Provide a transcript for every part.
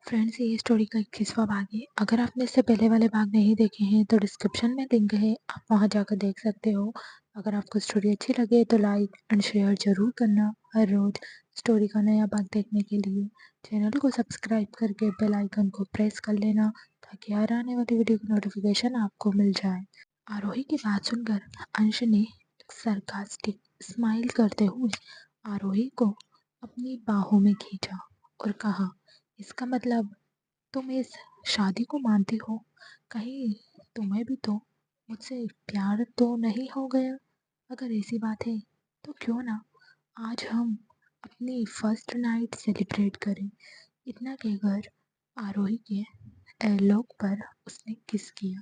Friends, ये story का 21वां भाग है। अगर आपने इससे पहले वाले भाग नहीं देखे हैं तो डिस्क्रिप्शन में लिंक है, आप वहां जाकर देख सकते हो। अगर आपको स्टोरी अच्छी लगे तो लाइक एंड शेयर ज़रूर करना। हर रोज़ स्टोरी का नया भाग देखने के लिए चैनल को सब्सक्राइब करके बेल आइकन को प्रेस कर लेना, ताकि हर आने वाली वीडियो की नोटिफिकेशन आपको मिल जाए। आरोही की बात सुनकर अंश ने एक सरकास्टिक स्माइल करते हुए आरोही को अपनी बाहों में खींचा और कहा, इसका मतलब तुम इस शादी को मानती हो? कहीं तुम्हें भी तो मुझसे प्यार तो नहीं हो गया? अगर ऐसी बात है तो क्यों ना आज हम अपनी फर्स्ट नाइट सेलिब्रेट करें। इतना कहकर आरोही के एयरलॉक पर उसने किस किया,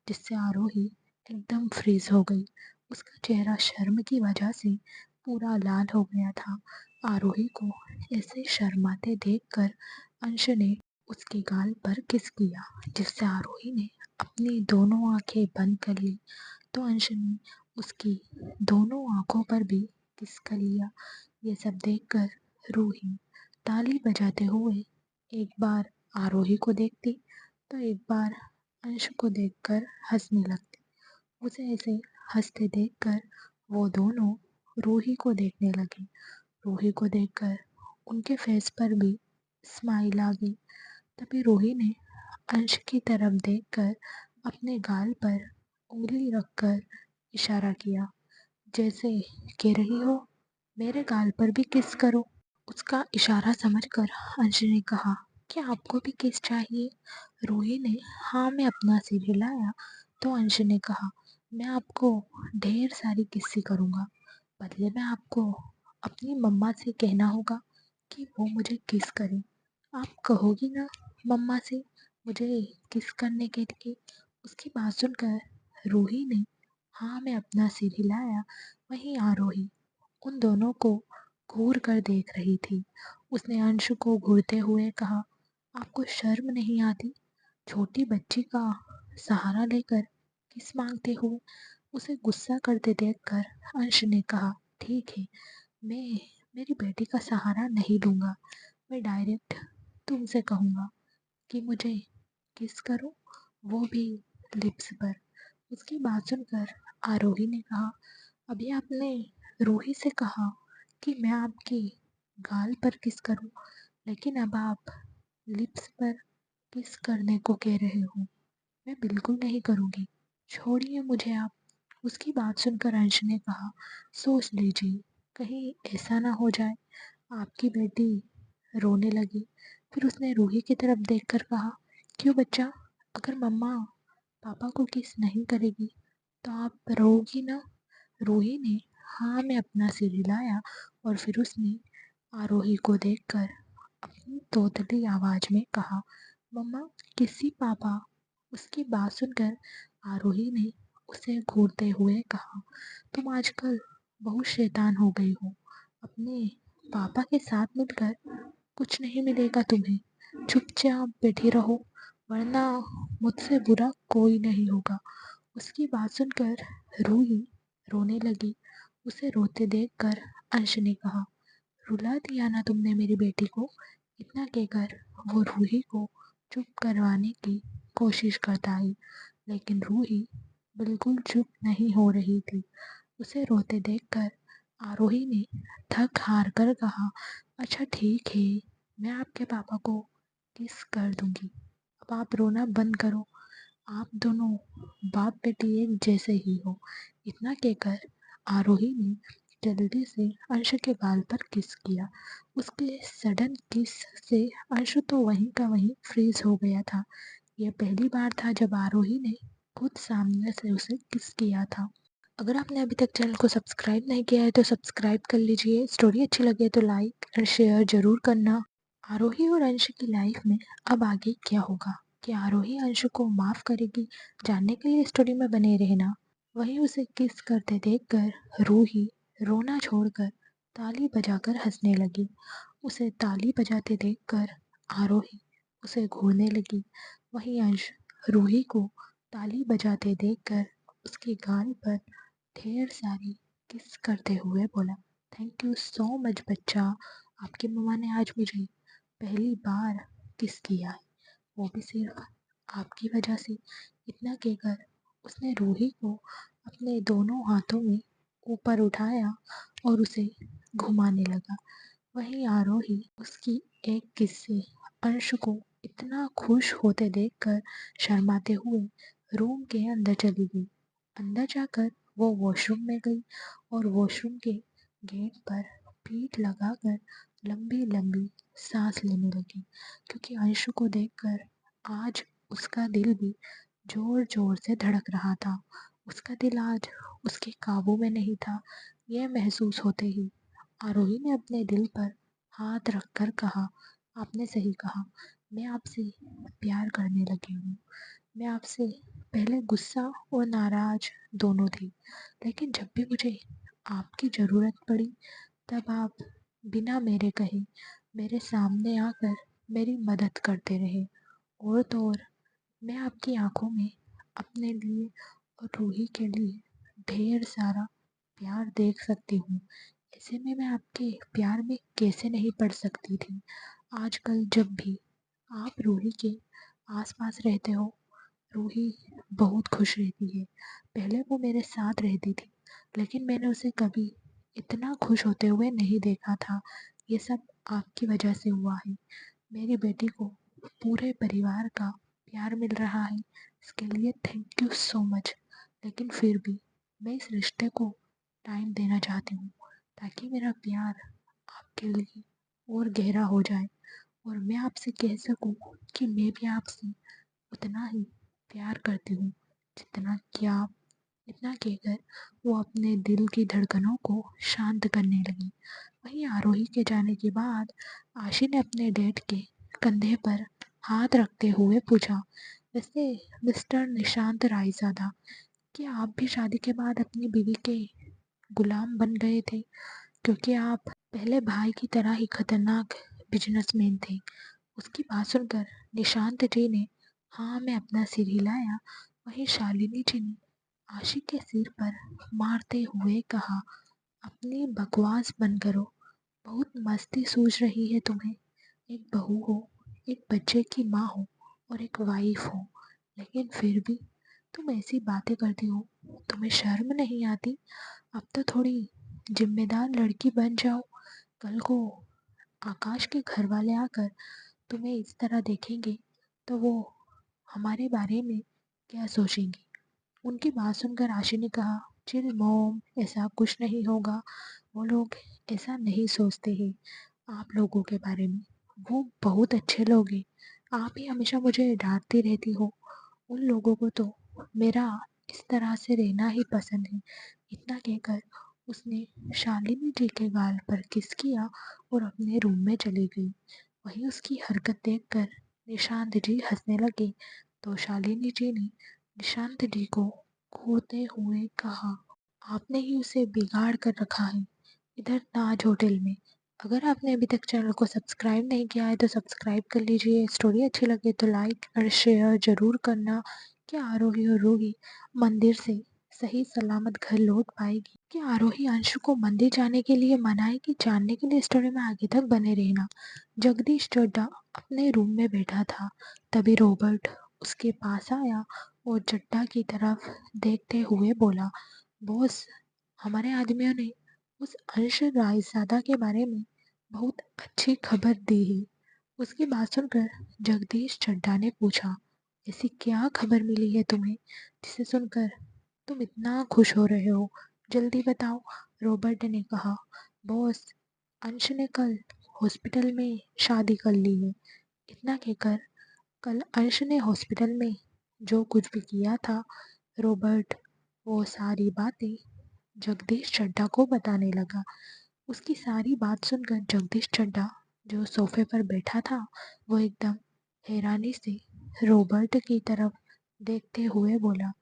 जिससे आरोही एकदम फ्रीज हो गई। उसका चेहरा शर्म की वजह से पूरा लाल हो गया था। आरोही को ऐसे शर्माते देखकर अंश ने उसके गाल पर किस किया, जिससे आरोही ने अपनी दोनों आंखें बंद कर ली। तो अंश ने उसकी दोनों आंखों पर भी किस कर लिया। ये सब देखकर रूही ताली बजाते हुए एक बार आरोही को देखती तो एक बार अंश को देखकर हंसने लगती। उसे ऐसे हंसते देखकर वो दोनों रूही को देखने लगे। रूही को देखकर उनके फेस पर भी स्माइल आ गई। तभी रूही ने अंश की तरफ देखकर अपने गाल पर उंगली रखकर इशारा किया, जैसे कह रही हो मेरे गाल पर भी किस करो। उसका इशारा समझकर अंश ने कहा, क्या आपको भी किस चाहिए? रूही ने हाँ में अपना सिर हिलाया तो अंश ने कहा, मैं आपको ढेर सारी किस्सी करूँगा। बदले में आपको अपनी मम्मा से कहना होगा कि वो मुझे किस करे। आप कहोगी ना मम्मा से मुझे किस करने के लिए? उसकी बात सुनकर रूही ने हाँ में अपना सिर हिलाया। वहीं आरोही उन दोनों को घूर कर देख रही थी। उसने अंश को घूरते हुए कहा, आपको शर्म नहीं आती? छोटी बच्ची का सहारा लेकर किस मांगते हुए? उसे गुस्सा करते देखकर अंश ने कहा, ठीक है, मैं मेरी बेटी का सहारा नहीं लूँगा। मैं डायरेक्ट तुमसे कहूँगा कि मुझे किस करो, वो भी लिप्स पर। उसकी बात सुनकर आरोही ने कहा, अभी आपने रूही से कहा कि मैं आपकी गाल पर किस करूं, लेकिन अब आप लिप्स पर किस करने को कह रहे हो। मैं बिल्कुल नहीं करूँगी, छोड़िए मुझे आप। उसकी बात सुनकर अंश ने कहा, सोच लीजिए, कहीं ऐसा ना हो जाए आपकी बेटी रोने लगी। फिर उसने रूही की तरफ देखकर कहा, क्यों बच्चा, अगर मम्मा पापा को किस नहीं करेगी तो आप रोगी ना? रूही ने हाँ में अपना सिर हिलाया और फिर उसने आरोही को देखकर अपनी तोतली आवाज में कहा, मम्मा किसी पापा। उसकी बात सुनकर आरोही ने उसे घूरते हुए कहा, तुम आजकल बहुत शैतान हो गई हो। अपने पापा के साथ मिलकर कुछ नहीं मिलेगा तुम्हें। चुपचाप बैठी रहो, वरना मुझसे बुरा कोई नहीं होगा। उसकी बात सुनकर रूही रोने लगी। उसे रोते देखकर अंश ने कहा, रुला दिया ना तुमने मेरी बेटी को। इतना कहकर वो रूही को चुप करवाने की कोशिश करता है, लेकिन रूही बिल्कुल चुप नहीं हो रही थी। उसे रोते देखकर आरोही ने थक हार कर कहा, अच्छा ठीक है, मैं आपके पापा को किस कर दूंगी। अब आप रोना बंद करो, आप दोनों बाप बेटी एक जैसे ही हो। इतना कहकर आरोही ने जल्दी से अंश के गाल पर किस किया। उसके सडन किस से अंश तो वहीं का वहीं फ्रीज हो गया था। यह पहली बार था जब आरोही ने खुद सामने से उसे किस किया था। अगर आपने अभी तक चैनल को सब्सक्राइब नहीं किया है तो सब्सक्राइब कर लीजिए। स्टोरी अच्छी लगे तो लाइक और शेयर ज़रूर करना। आरोही और अंश की लाइफ में अब आगे क्या होगा? क्या आरोही अंश को माफ़ करेगी? जानने के लिए स्टोरी में बने रहना। वहीं उसे किस करते देखकर रूही रोना छोड़कर ताली बजाकर हंसने लगी। उसे ताली बजाते देखकर आरोही उसे घूरने लगी। वहीं अंश रूही को ताली बजाते देखकर उसके गाल पर ढेर सारी किस करते हुए बोला, थैंक यू सो मच बच्चा, आपकी मम्मा ने आज मुझे पहली बार किस किया है, वो भी सिर्फ आपकी वजह से। इतना कहकर उसने रूही को अपने दोनों हाथों में ऊपर उठाया और उसे घुमाने लगा। वहीं आरोही उसकी एक किस्से अंश को इतना खुश होते देखकर शर्माते हुए रूम के अंदर चली गई। अंदर जाकर वो वॉशरूम में गई और वॉशरूम के गेट पर पीठ लगाकर लंबी लंबी सांस लेने लगी, क्योंकि अंशु को देखकर आज उसका दिल भी जोर जोर से धड़क रहा था। उसका दिल आज उसके काबू में नहीं था। यह महसूस होते ही आरोही ने अपने दिल पर हाथ रखकर कहा, आपने सही कहा, मैं आपसे प्यार करने लगी हूँ। मैं आपसे पहले गुस्सा और नाराज दोनों थी, लेकिन जब भी मुझे आपकी ज़रूरत पड़ी तब आप बिना मेरे कहे मेरे सामने आकर मेरी मदद करते रहे। और तो और मैं आपकी आंखों में अपने लिए और रूही के लिए ढेर सारा प्यार देख सकती हूँ। ऐसे में मैं आपके प्यार में कैसे नहीं पड़ सकती थी। आजकल जब भी आप रूही के आसपास रहते हो, रूही बहुत खुश रहती है। पहले वो मेरे साथ रहती थी, लेकिन मैंने उसे कभी इतना खुश होते हुए नहीं देखा था। ये सब आपकी वजह से हुआ है। मेरी बेटी को पूरे परिवार का प्यार मिल रहा है, इसके लिए थैंक यू सो मच। लेकिन फिर भी मैं इस रिश्ते को टाइम देना चाहती हूँ, ताकि मेरा प्यार आपके लिए और गहरा हो जाए और मैं आपसे कह सकूँ कि मैं भी आपसे उतना ही प्यार करती हूँ जितना कि आप। इतना कहकर वो अपने दिल की धड़कनों को शांत करने लगी। वहीं आरोही के जाने के बाद आशी ने अपने डैड के कंधे पर हाथ रखते हुए पूछा, वैसे मिस्टर निशांत रायजादा, क्या आप भी शादी के बाद अपनी बीवी के गुलाम बन गए थे? क्योंकि आप पहले भाई की तरह ही खतरनाक बिजनेसमैन थे। उसकी बात सुनकर निशांत जी ने हाँ में अपना सिर हिलाया। वहीं शालिनी जी ने आशिक के सिर पर मारते हुए कहा, अपनी बकवास बंद करो। बहुत मस्ती सूझ रही है तुम्हें। एक बहू हो, एक बच्चे की माँ हो और एक वाइफ हो, लेकिन फिर भी तुम ऐसी बातें करती हो। तुम्हें शर्म नहीं आती? अब तो थोड़ी जिम्मेदार लड़की बन जाओ। कल को आकाश के घर वाले आकर तुम्हें इस तरह देखेंगे तो वो हमारे बारे में क्या सोचेंगे? उनकी बात सुनकर आशी ने कहा, चिल मॉम, ऐसा कुछ नहीं होगा। वो लोग ऐसा नहीं सोचते हैं आप लोगों के बारे में। वो बहुत अच्छे लोग हैं। आप ही हमेशा मुझे डांटती रहती हो। उन लोगों को तो मेरा इस तरह से रहना ही पसंद है। इतना कहकर उसने शालिनी जी के गाल पर किस किया और अपने रूम में चली गई। वहीं उसकी हरकत देखकर निशांत जी हंसने लगे, तो शालिनी जी ने निशांत जी को घूरते हुए कहा, आपने ही उसे बिगाड़ कर रखा है इधर ताज होटल में। अगर आपने अभी तक चैनल को सब्सक्राइब नहीं किया है तो सब्सक्राइब कर लीजिए। स्टोरी अच्छी लगे तो लाइक और शेयर ज़रूर करना। क्या आरोही और रूही मंदिर से सही सलामत घर लौट पाएगी? क्या आरोही अंशु को मंदिर जाने के लिए मनाएगी? जानने के लिए स्टोरी में आगे तक बने रहना। जगदीश चड्ढा अपने रूम में बैठा था, तभी रॉबर्ट उसके पास आया और चड्ढा की तरफ देखते हुए बोला, बॉस, हमारे आदमियों ने उस अंश रायजादा के बारे में बहुत अच्छी खबर दी है। उसकी बात सुनकर जगदीश चड्ढा ने पूछा, ऐसी क्या खबर मिली है तुम्हें जिसे सुनकर तुम इतना खुश हो रहे हो? जल्दी बताओ। रॉबर्ट ने कहा, बॉस, अंश ने कल हॉस्पिटल में शादी कर ली है। इतना कहकर कल अंश ने हॉस्पिटल में जो कुछ भी किया था, रॉबर्ट वो सारी बातें जगदीश चड्ढा को बताने लगा। उसकी सारी बात सुनकर जगदीश चड्ढा जो सोफे पर बैठा था, वो एकदम हैरानी से रॉबर्ट की तरफ देखते हुए बोला,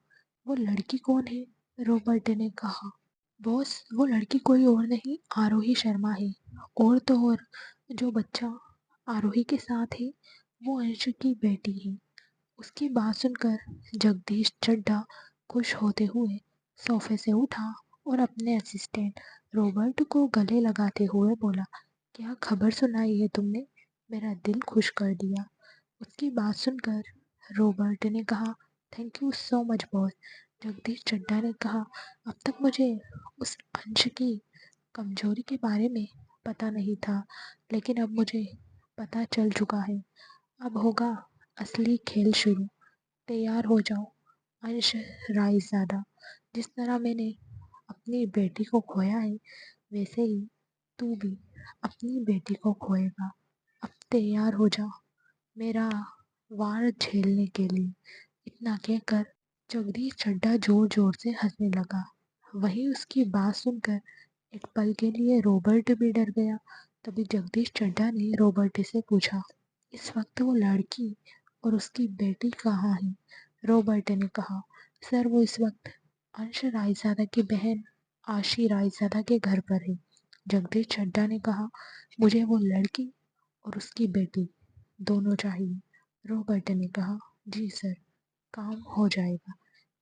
वो लड़की कौन है? रॉबर्ट ने कहा, बॉस, वो लड़की कोई और नहीं, आरोही शर्मा है। और तो और जो बच्चा आरोही के साथ है वो अंश की बेटी है। उसकी बात सुनकर जगदीश चड्ढा खुश होते हुए सोफे से उठा और अपने असिस्टेंट रॉबर्ट को गले लगाते हुए बोला, क्या खबर सुनाई है तुमने? मेरा दिल खुश कर दिया। उसकी बात सुनकर रॉबर्ट ने कहा, thank you so much boss. Jagdish Chadha ने कहा, अब तक मुझे उस अंश की कमजोरी के बारे में पता नहीं था, लेकिन अब मुझे पता चल चुका है। अब होगा असली खेल शुरू। तैयार हो जाओ अंश रायज़ादा। जिस तरह मैंने अपनी बेटी को खोया है, वैसे ही तू भी अपनी बेटी को खोएगा। अब तैयार हो जा मेरा वार झेलने के लिए। इतना कहकर जगदीश चड्ढा जोर जोर से हंसने लगा। वहीं उसकी बात सुनकर एक पल के लिए रॉबर्ट भी डर गया। तभी जगदीश चड्ढा ने रॉबर्ट से पूछा, इस वक्त वो लड़की और उसकी बेटी कहाँ है? रॉबर्ट ने कहा, सर वो इस वक्त अंश रायज़ादा की बहन आशी रायज़ादा के घर पर है। जगदीश चड्ढा ने कहा, मुझे वो लड़की और उसकी बेटी दोनों चाहिए। रॉबर्ट ने कहा, जी सर, काम हो जाएगा।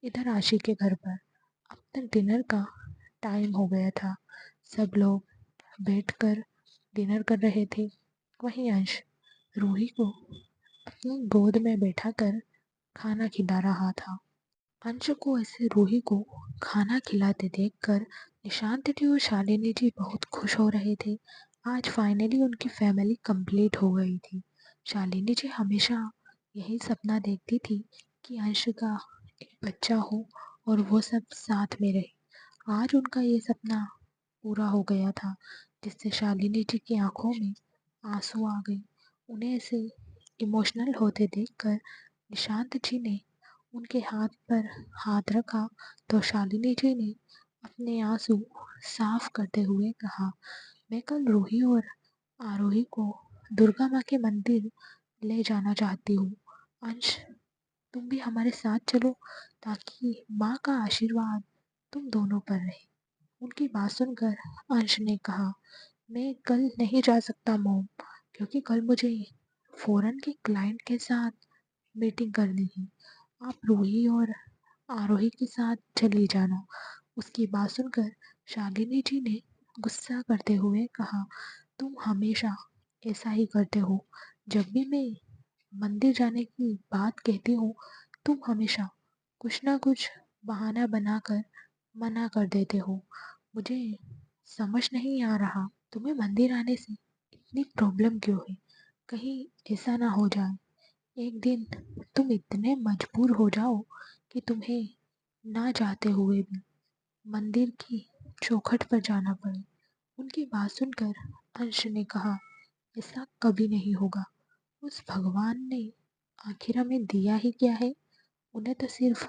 इधर आशी के घर पर अब तक डिनर का टाइम हो गया था। सब लोग बैठकर डिनर कर रहे थे। वहीं अंश रूही को अपनी गोद में बैठाकर खाना खिला रहा था। अंश को ऐसे रूही को खाना खिलाते देखकर निशांत जी और शालिनी जी बहुत खुश हो रहे थे। आज फाइनली उनकी फैमिली कंप्लीट हो गई थी। शालिनी जी हमेशा यही सपना देखती थी कि अंश का एक बच्चा हो और वो सब साथ में रहे। आज उनका ये सपना पूरा हो गया था, जिससे शालिनी जी की आंखों में आंसू आ गए। उन्हें ऐसे इमोशनल होते देखकर निशांत जी ने उनके हाथ पर हाथ रखा तो शालिनी जी ने अपने आंसू साफ करते हुए कहा, मैं कल रूही और आरोही को दुर्गा माँ के मंदिर ले जाना चाहती हूँ। अंश तुम भी हमारे साथ चलो ताकि माँ का आशीर्वाद तुम दोनों पर रहे। उनकी बात सुनकर अंश ने कहा, मैं कल नहीं जा सकता मॉम, क्योंकि कल मुझे फॉरेन के क्लाइंट के साथ मीटिंग करनी है। आप रूही और आरोही के साथ चली जाना। उसकी बात सुनकर शालिनी जी ने गुस्सा करते हुए कहा, तुम हमेशा ऐसा ही करते हो। जब भी मैं मंदिर जाने की बात कहती हूँ, तुम हमेशा कुछ ना कुछ बहाना बनाकर मना कर देते हो। मुझे समझ नहीं आ रहा तुम्हें मंदिर आने से इतनी प्रॉब्लम क्यों है। कहीं ऐसा ना हो जाए एक दिन तुम इतने मजबूर हो जाओ कि तुम्हें ना चाहते हुए भी मंदिर की चौखट पर जाना पड़े। उनकी बात सुनकर अंश ने कहा, ऐसा कभी नहीं होगा। उस भगवान ने आखिर हमें दिया ही क्या है? उन्हें तो सिर्फ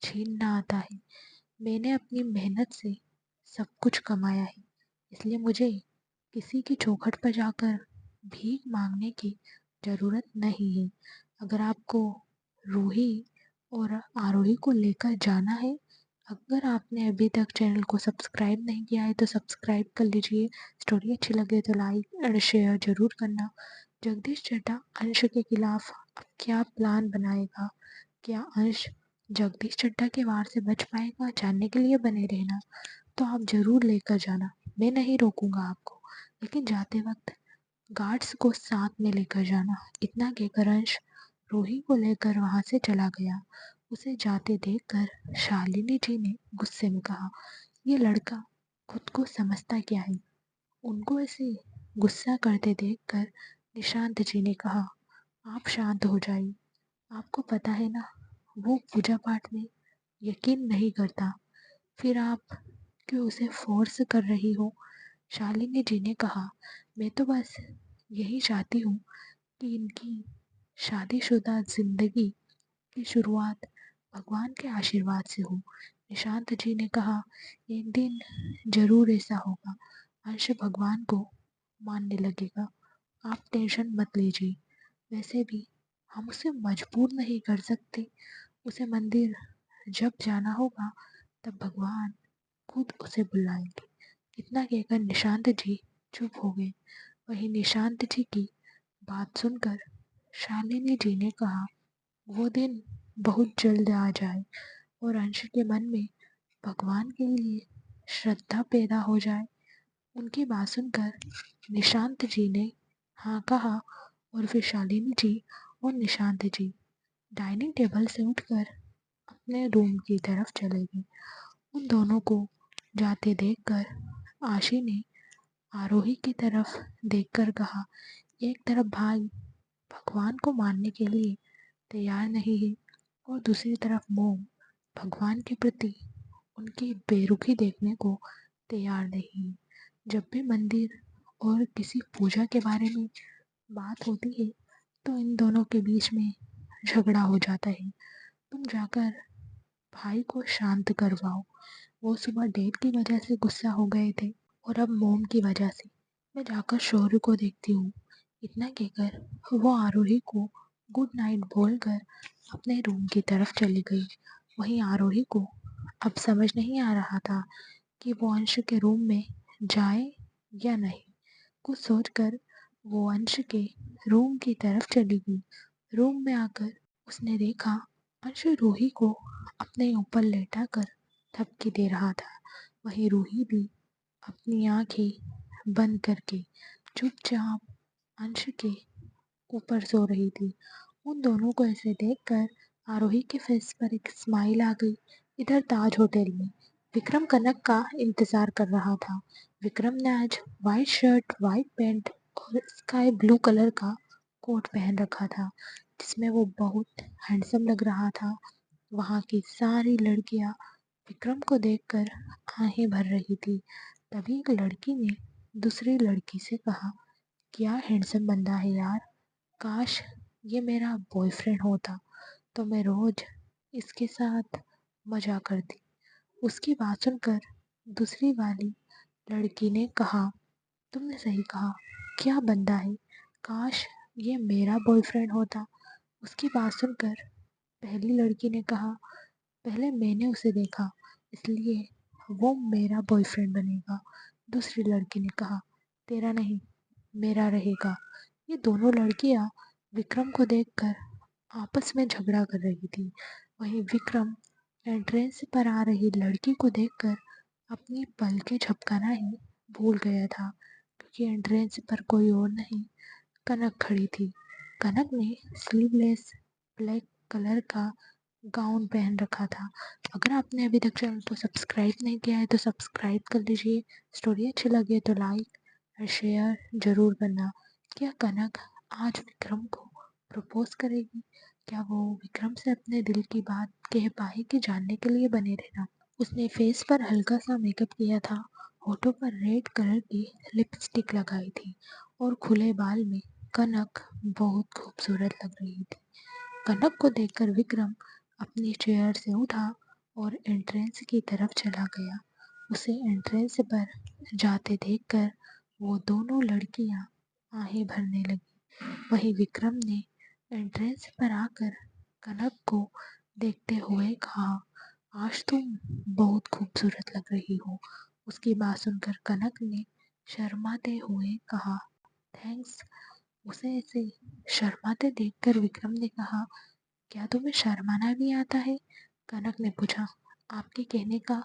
छीनना आता है। मैंने अपनी मेहनत से सब कुछ कमाया है, इसलिए मुझे किसी की चौखट पर जाकर भीख मांगने की ज़रूरत नहीं है। अगर आपको रूही और आरोही को लेकर जाना है, अगर आपने अभी तक चैनल को सब्सक्राइब नहीं किया है तो सब्सक्राइब कर लीजिए। स्टोरी अच्छी लगे तो लाइक और शेयर ज़रूर करना। जगदीश चड्ढा अंश के खिलाफ अब क्या प्लान बनाएगा? क्या अंश जगदीश चड्ढा के वार से बच पाएगा? जानने के लिए बने रहना। तो आप ज़रूर लेकर जाना, मैं नहीं रोकूंगा आपको, लेकिन जाते वक्त गार्ड्स को साथ में लेकर जाना। इतना कहकर अंश रूही को लेकर वहां से चला गया। उसे जाते देखकर शालिनी जी ने गुस्से में कहा, ये लड़का खुद को समझता क्या है? उनको ऐसे गुस्सा करते देखकर निशांत जी ने कहा, आप शांत हो जाइए। आपको पता है ना, वो पूजा पाठ में यकीन नहीं करता, फिर आप क्यों उसे फोर्स कर रही हो? शालिनी जी ने कहा, मैं तो बस यही चाहती हूँ कि इनकी शादीशुदा जिंदगी की शुरुआत भगवान के आशीर्वाद से हो। निशांत जी ने कहा, एक दिन जरूर ऐसा होगा। अंश भगवान को मानने लगेगा, आप टेंशन मत लीजिए। वैसे भी हम उसे मजबूर नहीं कर सकते। उसे मंदिर जब जाना होगा तब भगवान खुद उसे बुलाएंगे। इतना कहकर निशांत जी चुप हो गए। वहीं निशांत जी की बात सुनकर शालिनी जी ने कहा, वो दिन बहुत जल्द आ जाए और अंश के मन में भगवान के लिए श्रद्धा पैदा हो जाए। उनकी बात सुनकर निशांत जी ने हाँ कहा और फिर शालिनी जी और निशांत जी डाइनिंग टेबल से उठकर अपने रूम की तरफ चले गए। उन दोनों को जाते देखकर आशी ने आरोही की तरफ देखकर कहा, एक तरफ भाई भगवान को मानने के लिए तैयार नहीं है और दूसरी तरफ मोम भगवान के प्रति उनकी बेरुखी देखने को तैयार नहीं है। जब भी मंदिर और किसी पूजा के बारे में बात होती है तो इन दोनों के बीच में झगड़ा हो जाता है। तुम जाकर भाई को शांत करवाओ। वो सुबह डेट की वजह से गुस्सा हो गए थे और अब मोम की वजह से। मैं जाकर शौर्य को देखती हूँ। इतना कहकर वो आरोही को गुड नाइट बोलकर अपने रूम की तरफ चली गई। वहीं आरोही को अब समझ नहीं आ रहा था कि वो अंश के रूम में जाए या नहीं। कुछ सोचकर वो अंश के रूम की तरफ चली गई। रूम में आकर उसने देखा अंश रूही को अपने ऊपर लेटाकर थपकी दे रहा था। वहीं रूही भी अपनी आंखें बंद करके चुपचाप अंश के ऊपर सो रही थी। उन दोनों को ऐसे देखकर आरोही के फेस पर एक स्माइल आ गई। इधर ताज होटल में विक्रम कनक का इंतजार कर रहा था। विक्रम ने आज वाइट शर्ट, वाइट पैंट और स्काई ब्लू कलर का कोट पहन रखा था, जिसमें वो बहुत हैंडसम लग रहा था। वहाँ की सारी लड़कियां विक्रम को देखकर आहें भर रही थी। तभी एक लड़की ने दूसरी लड़की से कहा, क्या हैंडसम बंदा है यार, काश ये मेरा बॉयफ्रेंड होता तो मैं रोज इसके साथ मजा करती। उसकी बात सुनकर दूसरी वाली लड़की ने कहा, तुमने सही कहा, क्या बंदा है, काश ये मेरा बॉयफ्रेंड होता। उसकी बात सुनकर पहली लड़की ने कहा, पहले मैंने उसे देखा इसलिए वो मेरा बॉयफ्रेंड बनेगा। दूसरी लड़की ने कहा, तेरा नहीं मेरा रहेगा। ये दोनों लड़कियां विक्रम को देखकर आपस में झगड़ा कर रही थी। वहीं विक्रम एंट्रेंस पर आ रही लड़की को देखकर अपनी पलकें झपकाना ही भूल गया था, क्योंकि एंट्रेंस पर कोई और नहीं, कनक खड़ी थी। कनक ने स्लीवलेस ब्लैक कलर का गाउन पहन रखा था। अगर आपने अभी तक चैनल को सब्सक्राइब नहीं किया है तो सब्सक्राइब कर लीजिए। स्टोरी अच्छी लगे तो लाइक और शेयर ज़रूर करना। क्या कनक आज विक्रम को प्रपोज करेगी? क्या वो विक्रम से अपने दिल की बात कह पाएगी? जानने के लिए बने रहना। उसने फेस पर हल्का सा मेकअप किया था, होठों पर रेड कलर की लिपस्टिक लगाई थी और खुले बाल में कनक बहुत खूबसूरत लग रही थी। कनक को देखकर विक्रम अपनी चेयर से उठा और एंट्रेंस की तरफ चला गया। उसे एंट्रेंस पर जाते देखकर वो दोनों लड़कियां आहें भरने लगी। वहीं विक्रम ने एंट्रेंस पर आकर कनक को देखते हुए कहा, आज तुम बहुत खूबसूरत लग रही हो। उसकी बात सुनकर कनक ने शर्माते हुए कहा, थैंक्स। उसे ऐसे शर्माते देखकर विक्रम ने कहा, क्या तुम्हें शर्माना भी आता है? कनक ने पूछा, आपके कहने का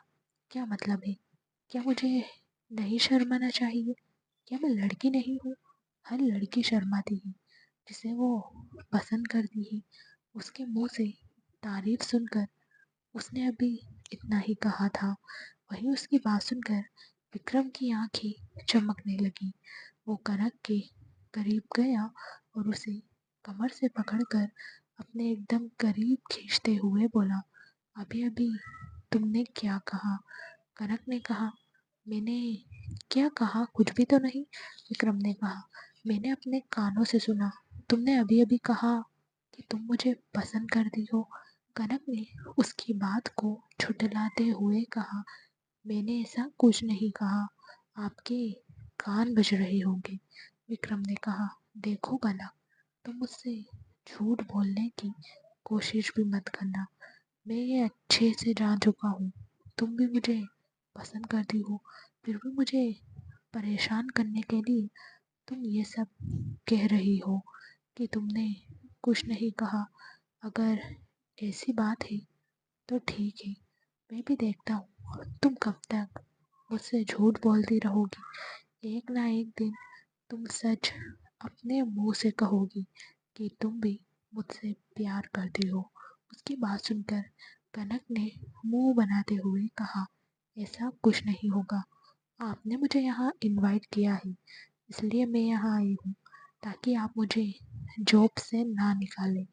क्या मतलब है? क्या मुझे नहीं शर्माना चाहिए? क्या मैं लड़की नहीं हूँ? हर लड़की शर्माती है जिसे वो पसंद करती है। उसके मुंह से तारीफ सुनकर उसने अभी इतना ही कहा था। वहीं उसकी बात सुनकर विक्रम की आंखें चमकने लगी। वो कनक के करीब गया और उसे कमर से पकड़कर अपने एकदम करीब खींचते हुए बोला, अभी अभी तुमने क्या कहा? कनक ने कहा, मैंने क्या कहा, कुछ भी तो नहीं। विक्रम ने कहा, मैंने अपने कानों से सुना, तुमने अभी अभी कहा कि तुम मुझे पसंद करती हो। कनक ने उसकी बात को झुठलाते हुए कहा, मैंने ऐसा कुछ नहीं कहा, आपके कान बज रहे होंगे। विक्रम ने कहा, देखो कनक, तुम मुझसे झूठ बोलने की कोशिश भी मत करना। मैं ये अच्छे से जान चुका हूँ, तुम भी मुझे पसंद करती हो, फिर भी मुझे परेशान करने के लिए तुम ये सब कह रही हो कि तुमने कुछ नहीं कहा। अगर ऐसी बात है तो ठीक है, मैं भी देखता हूँ तुम कब तक मुझसे झूठ बोलती रहोगी। एक ना एक दिन तुम सच अपने मुंह से कहोगी कि तुम भी मुझसे प्यार करती हो। उसकी बात सुनकर कनक ने मुंह बनाते हुए कहा, ऐसा कुछ नहीं होगा। आपने मुझे यहाँ इनवाइट किया है, इसलिए मैं यहाँ आई हूँ, ताकि आप मुझे जॉब से ना निकालें।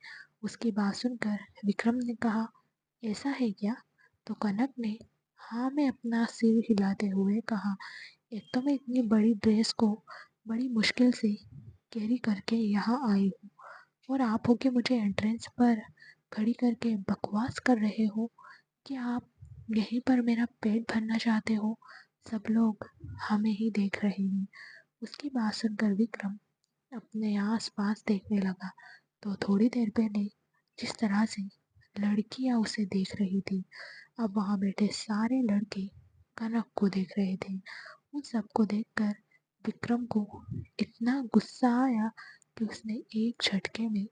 उसकी बात सुनकर विक्रम ने कहा, ऐसा है क्या? तो कनक ने हाँ में अपना सिर हिलाते हुए कहा, एक तो मैं इतनी बड़ी ड्रेस को बड़ी मुश्किल से कैरी करके यहाँ आई हूँ, और आप होके मुझे एंट्रेंस पर खड़ी करके बकवास कर रहे हो कि आप यहीं पर मेरा पेट भरना चाहते हो। सब लोग हमें ही देख रहे हैं। उसकी बात सुनकर विक्रम अपने आस-पास देखने लगा, तो थोड़ी देर पहले जिस तरह से लड़कियां उसे देख रही थी, अब वहां बैठे सारे लड़के कनक को देख रहे थे। उन सबको देखकर विक्रम को इतना गुस्सा आया कि उसने एक झटके में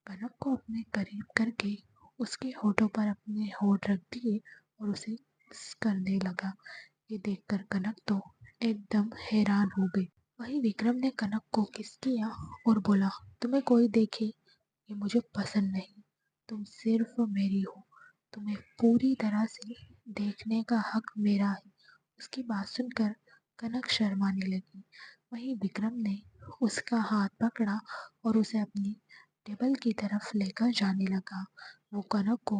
कनक को अपने करीब करके उसके होठों पर अपने होठ रख दिए और उसे किस करने लगा। ये देखकर कनक तो एकदम हैरान हो गई। वहीं विक्रम ने कनक को किस किया और बोला, तुम्हें कोई देखे ये मुझे पसंद नहीं, तुम सिर्फ मेरी हो, तुम्हें पूरी तरह से देखने का हक मेरा है। उसकी बात सुनकर कनक शर्माने लगी। वहीं विक्रम ने उसका हाथ पकड़ा और उसे अपनी टेबल की तरफ लेकर जाने लगा। वो कनक को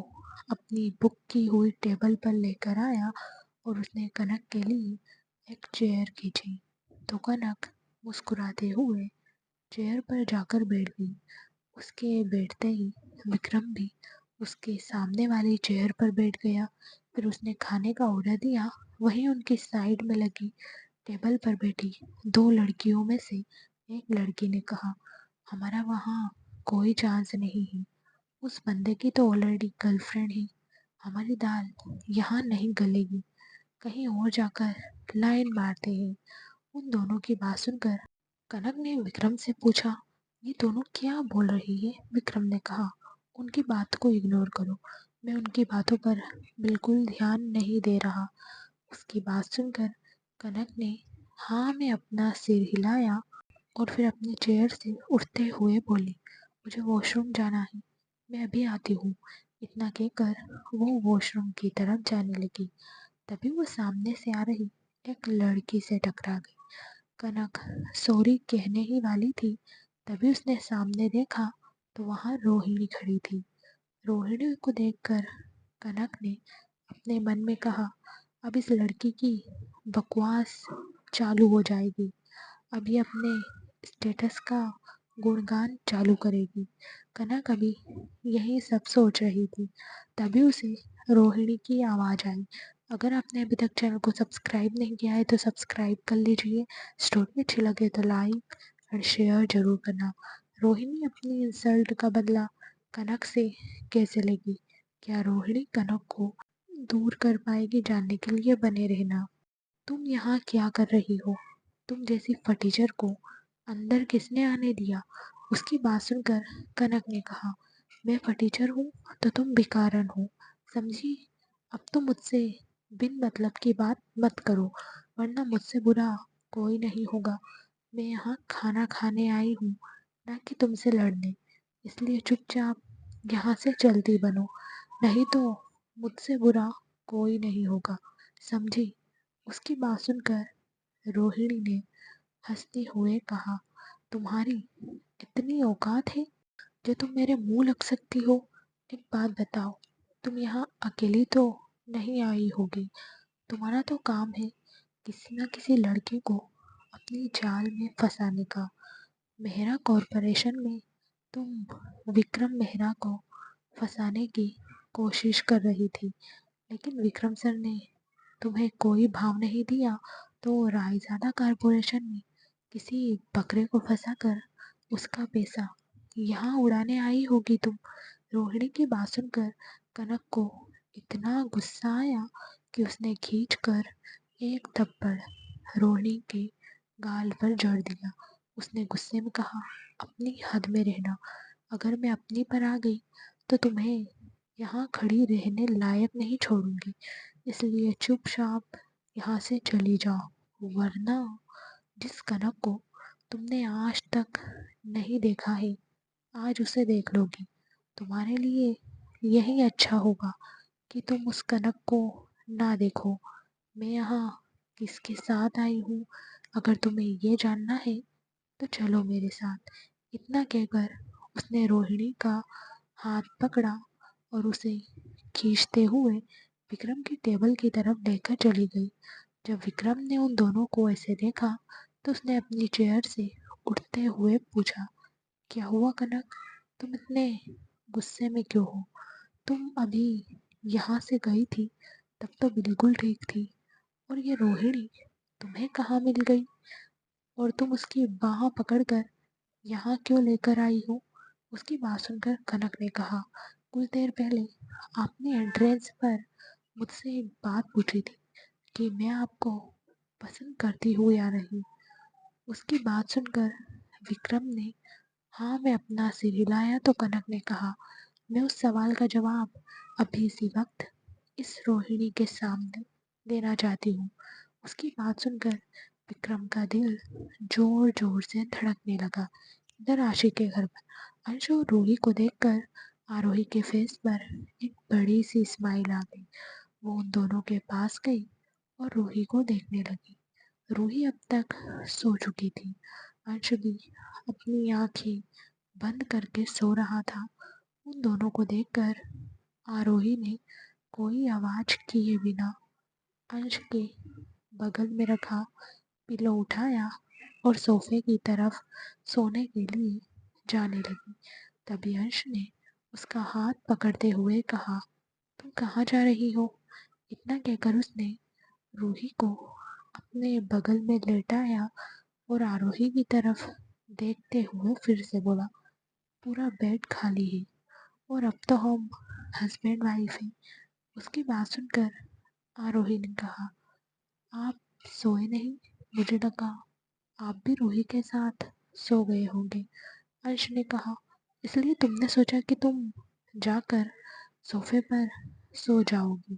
अपनी बुक की हुई टेबल पर लेकर आया और उसने कनक के लिए एक चेयर खींची। तो कनक मुस्कुराते हुए चेयर पर जाकर बैठ गई। उसके बैठते ही विक्रम भी उसके सामने वाली चेयर पर बैठ गया। फिर उसने खाने का ऑर्डर दिया। वहीं उनकी साइड में लगी टेबल पर बैठी दो लड़कियों में से एक लड़की ने कहा, हमारा वहाँ कोई चांस नहीं है, उस बंदे की तो ऑलरेडी गर्लफ्रेंड है, हमारी दाल यहाँ नहीं गलेगी, कहीं और जाकर लाइन मारते हैं। उन दोनों की बात सुनकर कनक ने विक्रम से पूछा, ये दोनों क्या बोल रही है? विक्रम ने कहा, उनकी बात को इग्नोर करो, मैं उनकी बातों पर बिल्कुल ध्यान नहीं दे रहा। उसकी बात सुनकर कनक ने हाँ में अपना सिर हिलाया और फिर अपनी चेयर से उठते हुए बोली, मुझे वॉशरूम जाना है, मैं अभी आती हूँ। इतना कहकर वो वॉशरूम की तरफ जाने लगी। तभी वो सामने से आ रही एक लड़की से टकरा गई। कनक सॉरी कहने ही वाली थी, तभी उसने सामने देखा तो वहाँ रोहिणी खड़ी थी। रोहिणी को देखकर कनक ने अपने मन में कहा, अब इस लड़की की बकवास चालू हो जाएगी, अब ये अपने स्टेटस का गुणगान चालू करेगी। कनक अभी यही सब सोच रही थी, तभी उसे रोहिणी की आवाज़ आई। अगर आपने अभी तक चैनल को सब्सक्राइब नहीं किया है तो सब्सक्राइब कर लीजिए। स्टोरी अच्छी लगे तो लाइक और शेयर जरूर करना। रोहिणी अपनी इंसल्ट का बदला कनक से कैसे लेगी? क्या रोहिणी कनक को दूर कर पाएगी? जानने के लिए बने रहना। तुम यहाँ क्या कर रही हो? तुम जैसी फटीचर को अंदर किसने आने दिया? उसकी बात सुनकर कनक ने कहा, मैं फटीचर हूँ तो तुम भिखारन हो, समझी? अब तो मुझसे बिन मतलब की बात मत करो, वरना मुझसे बुरा कोई नहीं होगा। मैं यहाँ खाना खाने आई हूँ, ना कि तुमसे लड़ने, इसलिए चुपचाप यहाँ से चलती बनो, नहीं तो मुझसे बुरा कोई नहीं होगा, समझी? उसकी बात सुनकर रोहिणी ने हंसते हुए कहा, तुम्हारी इतनी औकात है जो तुम मेरे मुंह लग सकती हो? एक बात बताओ, तुम यहाँ अकेली तो नहीं आई होगी? तुम्हारा तो काम है किसी न किसी लड़के को अपनी जाल में फंसाने का। मेहरा कॉरपोरेशन में तुम विक्रम मेहरा को फंसाने की कोशिश कर रही थी, लेकिन विक्रम सर ने तुम्हें कोई भाव नहीं दिया, तो रायजादा कॉरपोरेशन में किसी बकरे को फंसाकर उसका पैसा यहाँ उड़ाने आई होगी तुम। रोहिणी की बात सुनकर कनक को इतना गुस्सा आया कि उसने खींचकर एक थप्पड़ रोहिणी के गाल पर जड़ दिया। उसने गुस्से में कहा, अपनी हद में रहना, अगर मैं अपनी पर आ गई तो तुम्हें यहाँ खड़ी रहने लायक नहीं छोड़ूंगी, इसलिए चुपचाप यहाँ से चली जाओ, वरना जिस कनक को तुमने आज तक नहीं देखा है, आज उसे देख लोगी। तुम्हारे लिए यही अच्छा होगा कि तुम उस कनक को ना देखो। मैं यहाँ किसके साथ आई हूँ, अगर तुम्हें ये जानना है तो चलो मेरे साथ। इतना कहकर उसने रोहिणी का हाथ पकड़ा और उसे खींचते हुए विक्रम की टेबल की तरफ लेकर चली गई। जब विक्रम ने उन दोनों को ऐसे देखा तो उसने अपनी चेयर से उठते हुए पूछा, क्या हुआ कनक, तुम इतने गुस्से में क्यों हो? तुम अभी यहाँ से गई थी तब तो बिल्कुल ठीक थी, और ये रोहिणी तुम्हें कहाँ मिल गई? और तुम उसकी बाह पकड़कर यहाँ क्यों लेकर आई हो? उसकी बात सुनकर कनक ने कहा, कुछ देर पहले आपने एंट्रेंस पर मुझसे एक बात पूछी थी कि मैं आपको पसंद करती हूँ या नहीं। उसकी बात सुनकर विक्रम ने हाँ में अपना सिर हिलाया तो कनक ने कहा, मैं उस सवाल का जवाब अभी इसी वक्त इस रोहिणी के सामने देना चाहती हूँ। उसकी बात सुनकर विक्रम का दिल जोर जोर से धड़कने लगा। इधर आशी के घर पर अंशु और रूही को देखकर आरोही के फेस पर एक बड़ी सी स्माइल आ गई। वो उन दोनों के पास गई और रूही को देखने लगी। रूही अब तक सो चुकी थी। अंश भी अपनी आंखें बंद करके सो रहा था। उन दोनों को देखकर आरोही ने कोई आवाज किए बिना अंश के बगल में रखा पिलो उठाया और सोफे की तरफ सोने के लिए जाने लगी। तभी अंश ने उसका हाथ पकड़ते हुए कहा, तुम कहाँ जा रही हो? इतना कहकर उसने रूही को अपने बगल में लेटाया और आरोही की तरफ देखते हुए फिर से बोला, पूरा बेड खाली है और अब तो हम हस्बैंड वाइफ हैं। उसकी बात सुनकर आरोही ने कहा, आप सोए नहीं? मुझे लगा आप भी रूही के साथ सो गए होंगे। अंश ने कहा, इसलिए तुमने सोचा कि तुम जाकर सोफे पर सो जाओगी।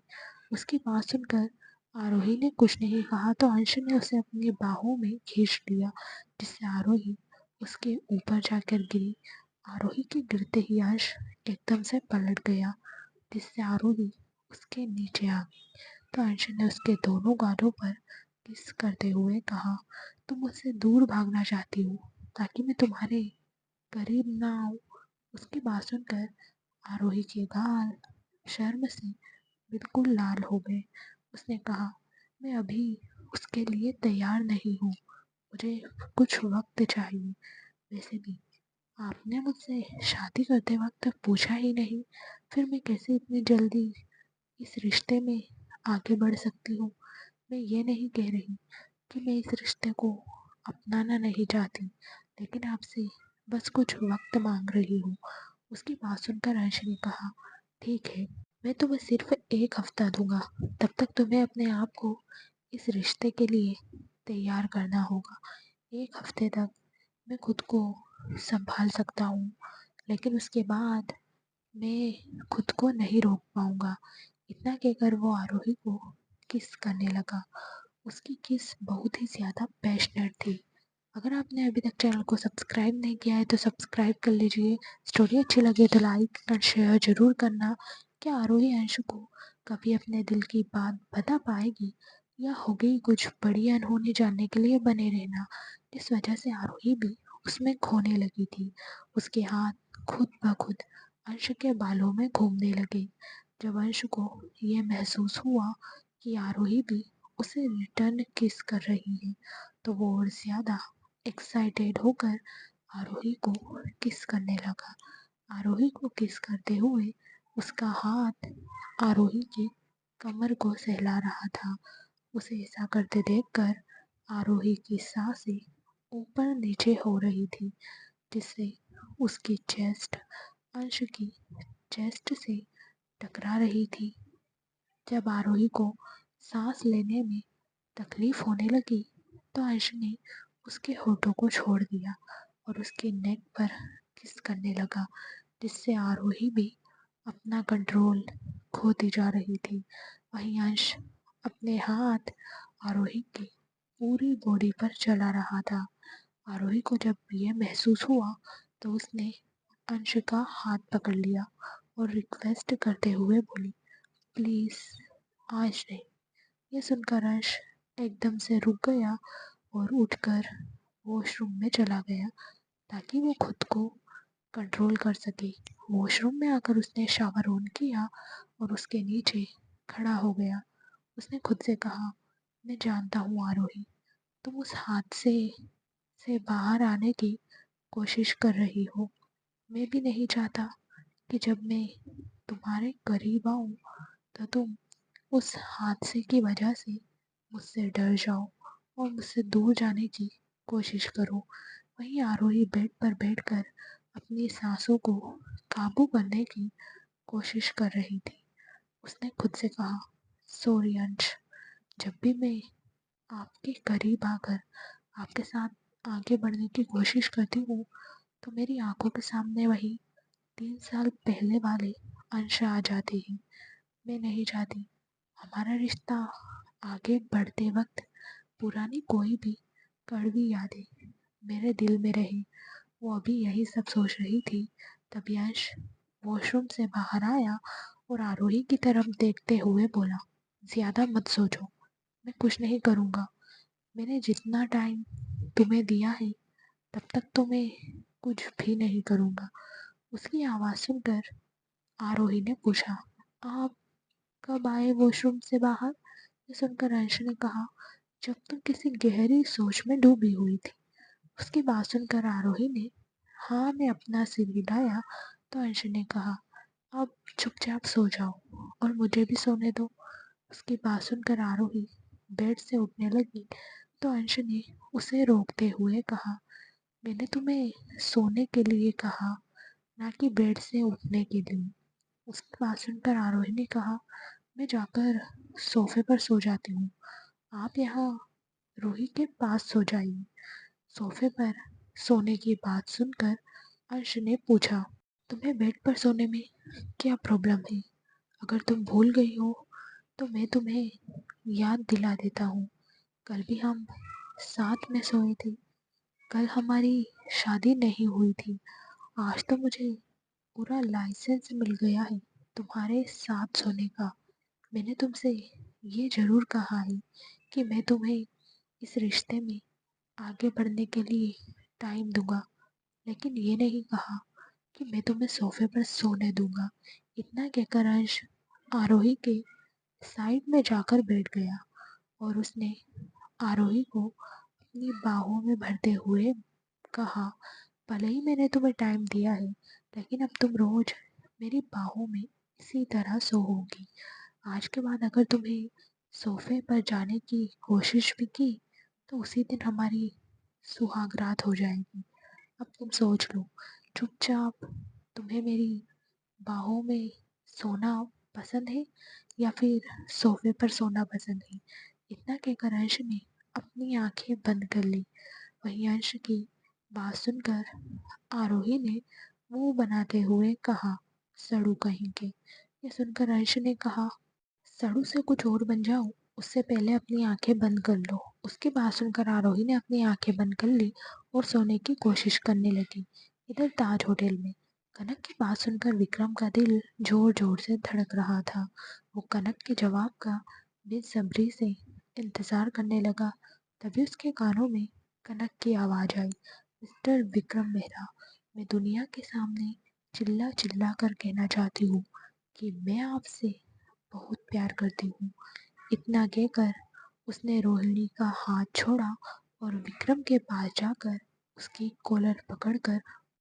उसकी बात सुनकर आरोही ने कुछ नहीं कहा तो अंश ने उसे अपनी बाहों में खींच लिया, जिससे आरोही उसके ऊपर जाकर गिरी। आरोही के गिरते ही अंश एकदम से पलट गया, जिससे आरोही उसके नीचे आ गई। तो अंश ने उसके दोनों गालों पर किस करते हुए कहा, तुम मुझसे दूर भागना चाहती हो ताकि मैं तुम्हारे करीब ना आऊं। उसकी बात सुनकर आरोही के गाल शर्म से बिल्कुल लाल हो गए। उसने कहा, मैं अभी उसके लिए तैयार नहीं हूँ, मुझे कुछ वक्त चाहिए। वैसे भी आपने मुझसे शादी करते वक्त पूछा ही नहीं, फिर मैं कैसे इतनी जल्दी इस रिश्ते में आगे बढ़ सकती हूँ। मैं ये नहीं कह रही कि मैं इस रिश्ते को अपनाना नहीं चाहती, लेकिन आपसे बस कुछ वक्त मांग रही हूँ। उसकी बात सुनकर अंश ने कहा, ठीक है, मैं तुम्हें सिर्फ एक हफ्ता दूंगा, तब तक तुम्हें अपने आप को इस रिश्ते के लिए तैयार करना होगा। एक हफ्ते तक मैं खुद को संभाल सकता हूँ, लेकिन उसके बाद मैं खुद को नहीं रोक पाऊंगा। इतना कहकर वो आरोही को किस करने लगा। उसकी किस बहुत ही ज़्यादा पैशनेट थी। अगर आपने अभी तक चैनल को सब्सक्राइब नहीं किया है तो सब्सक्राइब कर लीजिए। स्टोरी अच्छी लगे तो लाइक एंड शेयर ज़रूर करना। क्या आरोही अंशु को कभी अपने दिल की बात बता पाएगी, या हो गई कुछ बड़ी अनहोनी जानने के लिए बने रहना, जिस वजह से आरोही भी उसमें खोने लगी थी। उसके हाथ खुद ब खुद अंश के बालों में घूमने लगे। जब अंश को ये महसूस हुआ कि आरोही भी उसे रिटर्न किस कर रही है, तो वो और ज़्यादा एक्साइटेड होकर आरोही को किस करने लगा। आरोही को किस करते हुए उसका हाथ आरोही की कमर को सहला रहा था। उसे ऐसा करते देखकर आरोही की सांसें ऊपर नीचे हो रही थी, जिससे उसकी चेस्ट अंश की चेस्ट से टकरा रही थी। जब आरोही को सांस लेने में तकलीफ होने लगी तो अंश ने उसके होठों को छोड़ दिया और उसके नेक पर किस करने लगा, जिससे आरोही भी अपना कंट्रोल खोती जा रही थी। वहीं अंश अपने हाथ आरोही की पूरी बॉडी पर चला रहा था। आरोही को जब ये महसूस हुआ तो उसने अंश का हाथ पकड़ लिया और रिक्वेस्ट करते हुए बोली, प्लीज आज नहीं। ये सुनकर अंश एकदम से रुक गया और उठकर वॉशरूम में चला गया ताकि वो खुद को कंट्रोल कर सके। वॉशरूम में आकर उसने शावर ऑन किया और उसके नीचे खड़ा हो गया। उसने खुद से कहा, मैं जानता हूँ आरोही, तुम उस हादसे से बाहर आने की कोशिश कर रही हो। मैं भी नहीं चाहता कि जब मैं तुम्हारे करीब आऊँ तो तुम उस हादसे की वजह से मुझसे डर जाओ और मुझसे दूर जाने की कोशिश करो। वहीं आरोही बेड पर बैठकर अपनी सांसों को काबू करने की कोशिश कर रही थी। उसने खुद से कहा, सॉरी अंश, जब भी मैं आपके करीब आकर आपके साथ आगे बढ़ने की कोशिश करती हूँ तो मेरी आंखों के सामने वही 3 साल पहले वाले अंश आ जाते हैं। मैं नहीं चाहती हमारा रिश्ता आगे बढ़ते वक्त पुरानी कोई भी कड़वी यादें मेरे दिल में रहे। वो अभी यही सब सोच रही थी, तभी अंश वॉशरूम से बाहर आया और आरोही की तरफ देखते हुए बोला, ज्यादा मत सोचो, मैं कुछ नहीं करूँगा। मैंने जितना टाइम तुम्हें दिया है तब तक तो मैं कुछ भी नहीं करूँगा। उसकी आवाज़ सुनकर आरोही ने पूछा, आप कब आए वॉशरूम से बाहर? ये सुनकर अंश ने कहा, जब तुम किसी गहरी सोच में डूबी हुई थी। उसकी बात सुनकर आरोही ने हाँ में अपना सिर हिलाया तो अंश ने कहा, अब चुपचाप सो जाओ और मुझे भी सोने दो। उसकी बात सुनकर आरोही बेड से उठने लगी तो अंश ने उसे रोकते हुए कहा, मैंने तुम्हें सोने के लिए कहा, ना कि बेड से उठने के लिए। उसकी बात सुनकर आरोही ने कहा, मैं जाकर सोफे पर सो जाती हूँ, आप यहाँ रूही के पास सो जाइए। सोफे पर सोने की बात सुनकर अर्श ने पूछा, तुम्हें बेड पर सोने में क्या प्रॉब्लम है? अगर तुम भूल गई हो तो मैं तुम्हें याद दिला देता हूँ। कल भी हम साथ में सोए थे। कल हमारी शादी नहीं हुई थी। आज तो मुझे पूरा लाइसेंस मिल गया है तुम्हारे साथ सोने का। मैंने तुमसे ये ज़रूर कहा है कि मैं तुम्हें इस रिश्ते में आगे बढ़ने के लिए टाइम दूंगा, लेकिन ये नहीं कहा कि मैं तुम्हें सोफे पर सोने दूंगा। इतना कहकर अंश आरोही के साइड में जाकर बैठ गया और उसने आरोही को अपनी बाहों में भरते हुए कहा, भले ही मैंने तुम्हें टाइम दिया है, लेकिन अब तुम रोज मेरी बाहों में इसी तरह सोओगी। आज के बाद अगर तुम्हें सोफे पर जाने की कोशिश भी की तो उसी दिन हमारी सुहागरात हो जाएगी। अब तुम सोच लो, चुपचाप तुम्हें मेरी बाहों में सोना पसंद है या फिर सोफे पर सोना पसंद है? इतना कहकर अंश ने अपनी आंखें बंद कर ली। वहीं अंश की बात सुनकर आरोही ने मुंह बनाते हुए कहा, सड़ू कहीं के। ये सुनकर अंश ने कहा, सड़ू से कुछ और बन जाऊं उससे पहले अपनी आंखें बंद कर लो। उसकी बात सुनकर आरोही ने अपनी आंखें बंद कर ली और सोने की कोशिश करने लगी। इधर ताज होटल में कनक की बात सुनकर विक्रम का दिल जोर जोर से धड़क रहा था। वो कनक के जवाब का बेसब्री से इंतजार करने लगा। तभी उसके कानों में कनक की आवाज आई, मिस्टर विक्रम मेहरा, मैं दुनिया के सामने चिल्ला चिल्ला कर कहना चाहती हूँ कि मैं आपसे बहुत प्यार करती हूँ। इतना कहकर उसने रोहिणी का हाथ छोड़ा और विक्रम के पास जाकर उसकी कॉलर पकड़कर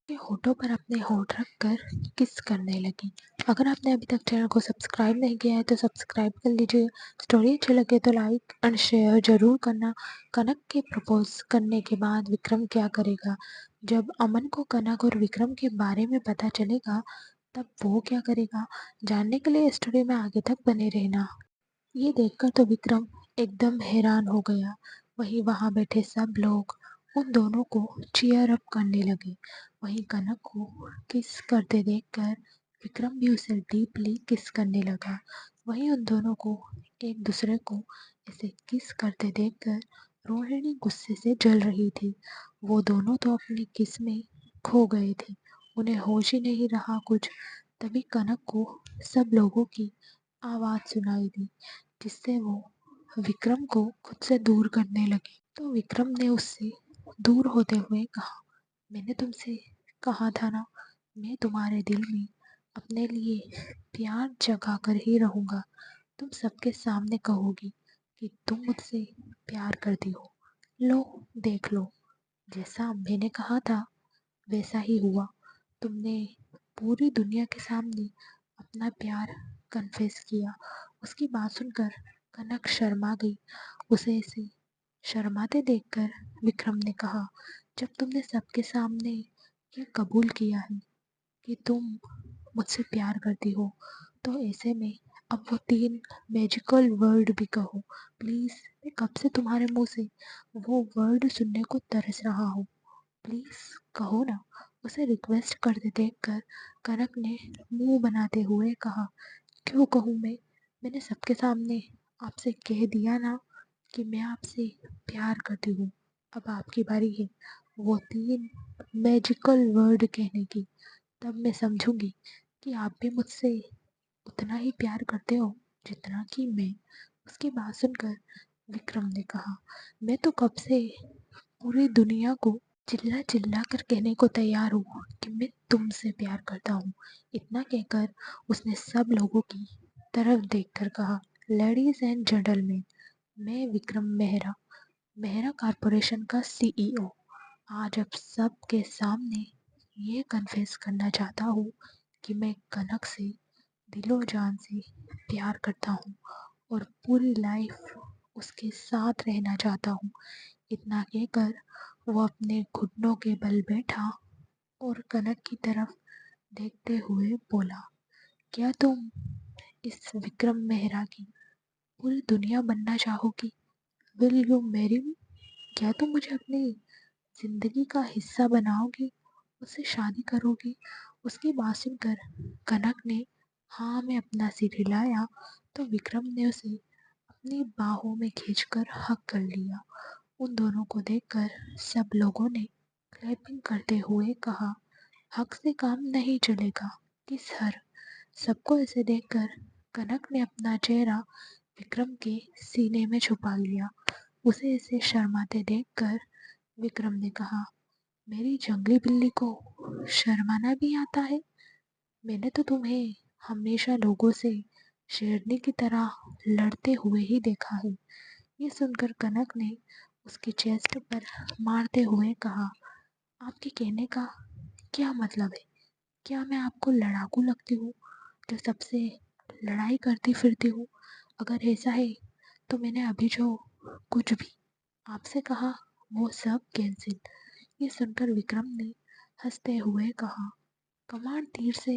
उसके होठों पर अपने होठ रखकर किस करने लगी। अगर आपने अभी तक चैनल को सब्सक्राइब नहीं किया है तो सब्सक्राइब कर लीजिए। स्टोरी अच्छी लगे तो लाइक एंड शेयर जरूर करना। कनक के प्रपोज करने के बाद विक्रम क्या करेगा? जब अमन को कनक और विक्रम के बारे में पता चलेगा तब वो क्या करेगा? जानने के लिए स्टोरी में आगे तक बने रहना। ये देखकर तो विक्रम एकदम हैरान हो गया। वहीं वहां बैठे सब लोग उन दोनों को चीयर अप करने लगे। वहीं कनक को किस करते देखकर विक्रम भी उसे डीपली किस करने लगा। वहीं उन दोनों को एक दूसरे को ऐसे किस करते देखकर रोहिणी गुस्से से जल रही थी। वो दोनों तो अपनी किस में खो गए थे उन्हें होश ही नहीं रहा कुछ। तभी कनक को सब लोगों की आवाज़ सुनाई दी, जिससे वो विक्रम को खुद से दूर करने लगी। तो विक्रम ने उससे दूर होते हुए कहा, मैंने तुमसे कहा था ना, मैं तुम्हारे दिल में अपने लिए प्यार जगा कर ही रहूँगा। तुम सबके सामने कहोगी कि तुम मुझसे प्यार करती हो। लो, देख लो, जैसा मैंने कहा था वैसा ही हुआ। तुमने पूरी दुनिया के सामने अपना प्यार कन्फेस किया। उसकी बात सुनकर कनक शर्मा गई। उसे ऐसे शर्माते देखकर विक्रम ने कहा, जब तुमने सबके सामने ये कबूल किया है कि तुम मुझसे प्यार करती हो, तो ऐसे में अब वो 3 मैजिकल वर्ड भी कहो। प्लीज़, मैं कब से तुम्हारे मुंह से वो वर्ड सुनने को तरस रहा हूँ। प्लीज़ कहो ना। उसे रिक्वेस्ट करते देखकर कनक ने मुंह बनाते हुए कहा, क्यों कहूँ मैं? मैंने सबके सामने आपसे कह दिया ना कि मैं आपसे प्यार करती हूँ। अब आपकी बारी है वो 3 मैजिकल वर्ड कहने की। तब मैं समझूंगी कि आप भी मुझसे उतना ही प्यार करते हो जितना कि मैं। उसकी बात सुनकर विक्रम ने कहा, मैं तो कब से पूरी दुनिया को चिल्ला चिल्ला कर कहने को तैयार हूँ कि मैं तुमसे प्यार करता हूँ। इतना कहकर उसने सब लोगों की तरफ देखकर कहा, लेडीज एंड जेंटलमैन, मैं विक्रम मेहरा, मेहरा कॉरपोरेशन का सीईओ, आज आप सबके सामने ये कन्फेस करना चाहता हूँ कि मैं कनक से दिलो जान से प्यार करता हूँ और पूरी लाइफ उसके साथ रहना चाहता हूँ। इतना कहकर वो अपने घुटनों के बल बैठा और कनक की तरफ देखते हुए बोला, क्या तुम इस विक्रम मेहरा की पूरी दुनिया बनना चाहोगी? Will you marry me? क्या तुम मुझे अपनी जिंदगी का हिस्सा बनाओगी? उससे शादी करोगी? उसकी बात सुनकर कनक ने हाँ में अपना सिर हिलाया तो विक्रम ने उसे अपनी बाहों में खींचकर हक कर लिया। उन दोनों को देखकर सब लोगों ने क्लैपिंग करते हुए कहा, हक से काम नहीं चलेगा, किस हर। सबको ऐसे देखकर कनक ने अपना चेहरा विक्रम के सीने में छुपा लिया। उसे ऐसे शर्माते देखकर विक्रम ने कहा, मेरी जंगली बिल्ली को शर्माना भी आता है? मैंने तो तुम्हें हमेशा लोगों से शेरनी की तरह लड़ते हुए ही देखा है। ये सुनकर कनक ने उसकी चेस्ट पर मारते हुए कहा, आपके कहने का क्या मतलब है? क्या मैं आपको लड़ाकू लगती हूँ जो सबसे लड़ाई करती फिरती हूँ? अगर ऐसा है तो मैंने अभी जो कुछ भी आपसे कहा वो सब कैंसिल। ये सुनकर विक्रम ने हंसते हुए कहा, कमांड तीर से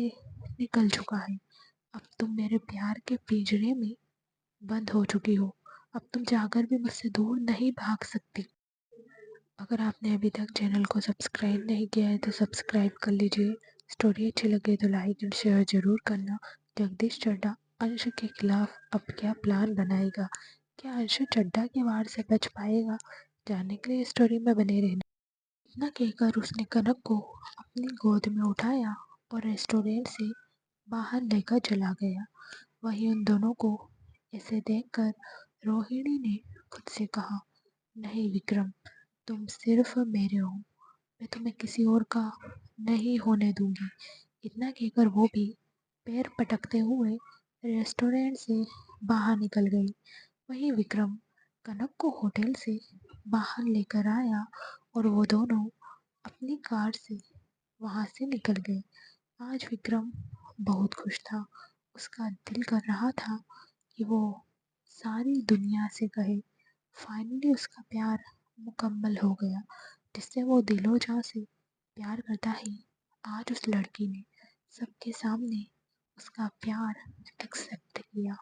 निकल चुका है। अब तुम मेरे प्यार के पिंजरे में बंद हो चुकी हो। अब तुम जाकर भी मुझसे दूर नहीं भाग सकती। अगर आपने अभी तक चैनल को सब्सक्राइब नहीं किया है तो सब्सक्राइब कर लीजिए। स्टोरी अच्छी लगे तो लाइक एंड शेयर ज़रूर करना। जगदीश चड्ढा अंश के खिलाफ अब क्या प्लान बनाएगा? क्या अंश चड्ढा के वार से बच पाएगा? जानने के लिए स्टोरी में बने रहना। इतना कहकर उसने कनक को अपनी गोद में उठाया और रेस्टोरेंट से बाहर लेकर चला गया। वहीं उन दोनों को ऐसे देखकर रोहिणी ने खुद से कहा, नहीं विक्रम, तुम सिर्फ मेरे हो, मैं तुम्हें किसी और का नहीं होने दूंगी। इतना कहकर वो भी पैर पटकते हुए रेस्टोरेंट से बाहर निकल गई। वहीं विक्रम कनक को होटल से बाहर लेकर आया और वो दोनों अपनी कार से वहां से निकल गए। आज विक्रम बहुत खुश था। उसका दिल कर रहा था कि वो सारी दुनिया से कहे, फाइनली उसका प्यार मुकम्मल हो गया, जिससे वो दिलो जान से प्यार करता है। आज उस लड़की ने सबके सामने उसका प्यार एक्सेप्ट किया।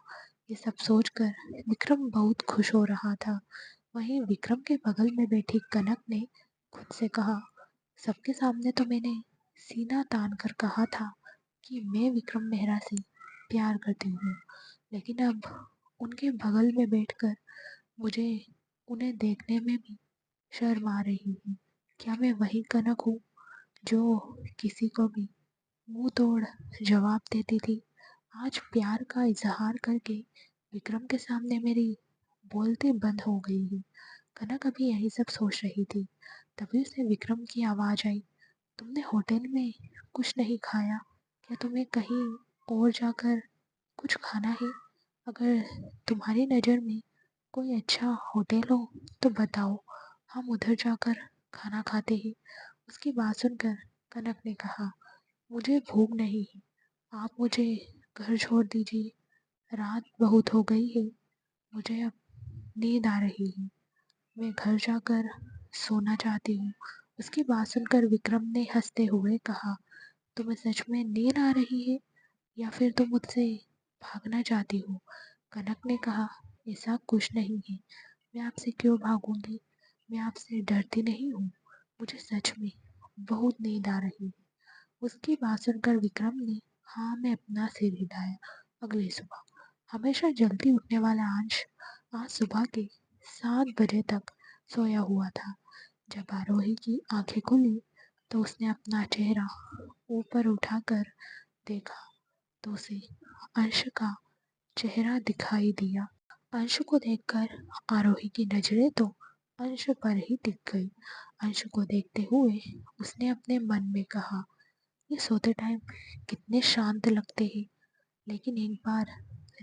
ये सब सोचकर विक्रम बहुत खुश हो रहा था। वहीं विक्रम के बगल में बैठी कनक ने खुद से कहा, सबके सामने तो मैंने सीना तान कर कहा था कि मैं विक्रम मेहरा से प्यार करती हूँ, लेकिन अब उनके बगल में बैठकर मुझे उन्हें देखने में भी शर्म आ रही है। क्या मैं वही कनक हूँ जो किसी को भी मुंह तोड़ जवाब देती थी, आज प्यार का इजहार करके विक्रम के सामने मेरी बोलती बंद हो गई है। कनक अभी यही सब सोच रही थी, तभी उसे विक्रम की आवाज आई। तुमने होटल में कुछ नहीं खाया क्या? तुम्हें कहीं और जाकर कुछ खाना है? अगर तुम्हारी नज़र में कोई अच्छा होटल हो तो बताओ, हम उधर जाकर खाना खाते हैं। उसकी बात सुनकर कनक ने कहा, मुझे भूख नहीं है, आप मुझे घर छोड़ दीजिए। रात बहुत हो गई है, मुझे अब नींद आ रही है, मैं घर जाकर सोना चाहती हूँ। उसकी बात सुनकर विक्रम ने हंसते हुए कहा, तुम्हें सच में नींद आ रही है या फिर तुम मुझसे भागना चाहती हो? कनक ने कहा, ऐसा कुछ नहीं है, मैं आपसे क्यों भागूंगी? मैं आपसे डरती नहीं हूँ, मुझे सच में बहुत नींद आ रही है। उसकी बात सुनकर विक्रम ने हाँ में अपना सिर हिलाया। अगली सुबह हमेशा जल्दी उठने वाला अंश आज सुबह के 7 बजे तक सोया हुआ था। जब आरोही की आंखें खुली तो उसने अपना चेहरा ऊपर उठाकर देखा तो उसे अंश का चेहरा दिखाई दिया। अंश को देखकर आरोही की नजरें तो अंश पर ही टिक गई। अंश को देखते हुए उसने अपने मन में कहा, ये सोते टाइम कितने शांत लगते हैं, लेकिन एक बार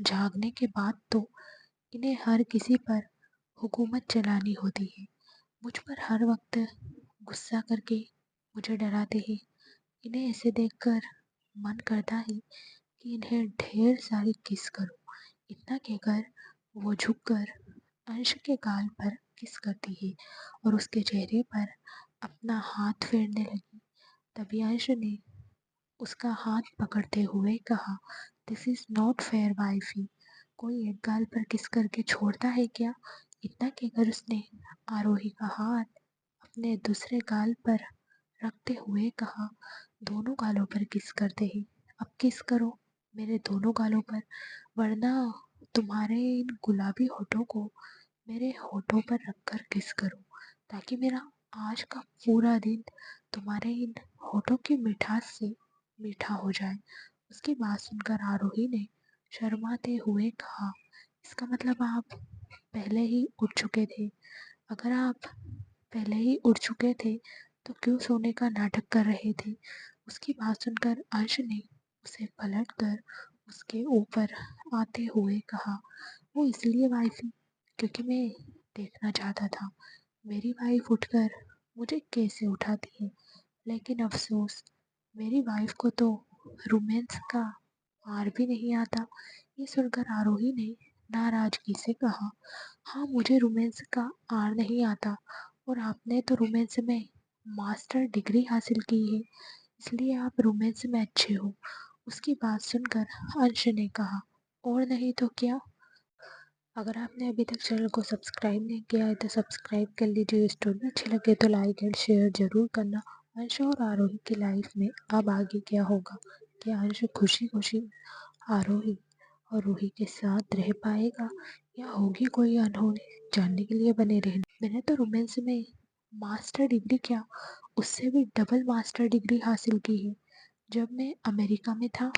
जागने के बाद तो इन्हें हर किसी पर हुकूमत चलानी होती है। मुझ पर हर वक्त गुस्सा करके मुझे डराते हैं। इन्हें ऐसे देखकर मन करता है कि इन्हें ढेर सारी किस करूं। इतना कहकर वो झुककर अंश के गाल पर किस करती है और उसके चेहरे पर अपना हाथ फेरने लगी। तभी अंश ने उसका हाथ पकड़ते हुए कहा, this is not fair wifey, कोई एक गाल पर किस करके छोड़ता है क्या? इतना कहकर उसने आरोही का हाथ अपने दूसरे गाल पर रखते हुए कहा, दोनों गालों पर किस करते हैं, अब किस करो मेरे दोनों गालों पर, वरना तुम्हारे इन गुलाबी होठों को मेरे होठों पर रखकर किस करूं, ताकि मेरा आज का पूरा दिन तुम्हारे इन होठों की मिठास से मीठा हो जाए। उसकी बात सुनकर आरोही ने शर्माते हुए कहा, इसका मतलब आप पहले ही उठ चुके थे? अगर आप पहले ही उठ चुके थे तो क्यों सोने का नाटक कर रहे थे? उसकी बात सुनकर अंश ने उसे पलट कर उसके ऊपर आते हुए कहा, वो इसलिए वाइफी क्योंकि मैं देखना चाहता था मेरी वाइफ उठकर मुझे कैसे उठाती है, लेकिन अफसोस मेरी वाइफ को तो रोमांस का आर भी नहीं आता। ये सुनकर आरोही ने नाराजगी से कहा, हाँ मुझे रोमांस का आर नहीं आता और आपने तो रोमांस में मास्टर डिग्री हासिल की है, इसलिए आप रोमांस में अच्छे हो। उसकी बात सुनकर अंश ने कहा, और नहीं तो क्या? अगर आपने अभी तक चैनल को सब्सक्राइब नहीं किया है तो सब्सक्राइब कर लीजिए। स्टोरी अच्छी लगे तो लाइक एंड शेयर ज़रूर करना। अंश और आरोही की लाइफ में अब आगे क्या होगा? क्या अंश खुशी खुशी आरोही और रूही के साथ रह पाएगा या होगी कोई अनहोनी? जानने के लिए बने रहना। मैंने तो रोमांस में मास्टर डिग्री क्या, उससे भी डबल मास्टर डिग्री हासिल की है। जब मैं अमेरिका में था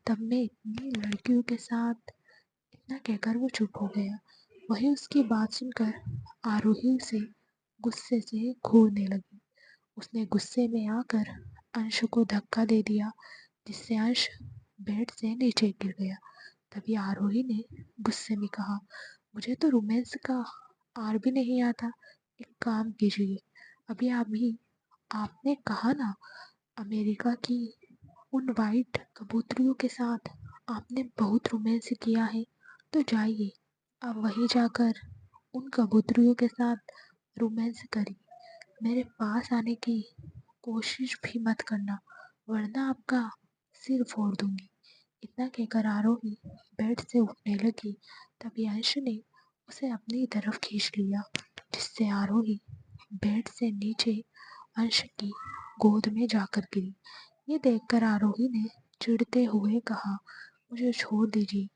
तब मैं इतनी लड़कियों के साथ, इतना कहकर वो चुप हो गया। वही उसकी बात सुनकर आरोही से गुस्से से घूरने लगी। उसने गुस्से में आकर अंश को धक्का दे दिया, जिससे अंश बेड से नीचे गिर गया। तभी आरोही ने गुस्से में कहा, मुझे तो रोमांस का आर भी नहीं आता। एक काम कीजिए, अभी आपने कहा ना अमेरिका की उन वाइट कबूतरियों के साथ आपने बहुत रोमांस किया है, तो जाइए आप वहीं जाकर उन कबूतरियों के साथ रोमांस करिए। मेरे पास आने की कोशिश भी मत करना, वरना आपका सिर फोड़ दूंगी। इतना कहकर आरोही बेड से उठने लगी। तभी अंश ने उसे अपनी तरफ खींच लिया, जिससे आरोही बेड से नीचे अंश की गोद में जाकर गिरी। ये देखकर आरोही ने चिढ़ते हुए कहा, मुझे छोड़ दीजिए,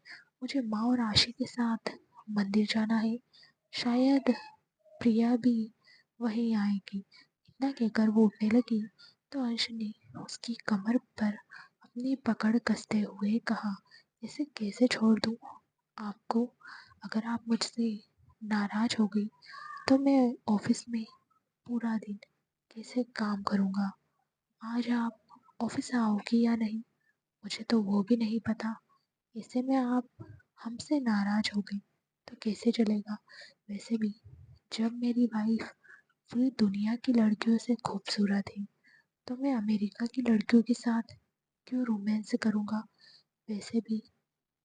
मुझे माँ और आशी के साथ मंदिर जाना है, शायद प्रिया भी वहीं आएगी। इतना कहकर वो उठने लगी तो अंश ने उसकी कमर पर अपनी पकड़ कसते हुए कहा, इसे कैसे छोड़ दूँ आपको? अगर आप मुझसे नाराज हो गई तो मैं ऑफिस में पूरा दिन कैसे काम करूँगा? आज आप ऑफिस आओगी या नहीं मुझे तो वो भी नहीं पता। ऐसे में आप हमसे नाराज हो गई तो कैसे चलेगा? वैसे भी जब मेरी वाइफ पूरी दुनिया की लड़कियों से खूबसूरत है तो मैं अमेरिका की लड़कियों के साथ क्यों रोमांस करूँगा? वैसे भी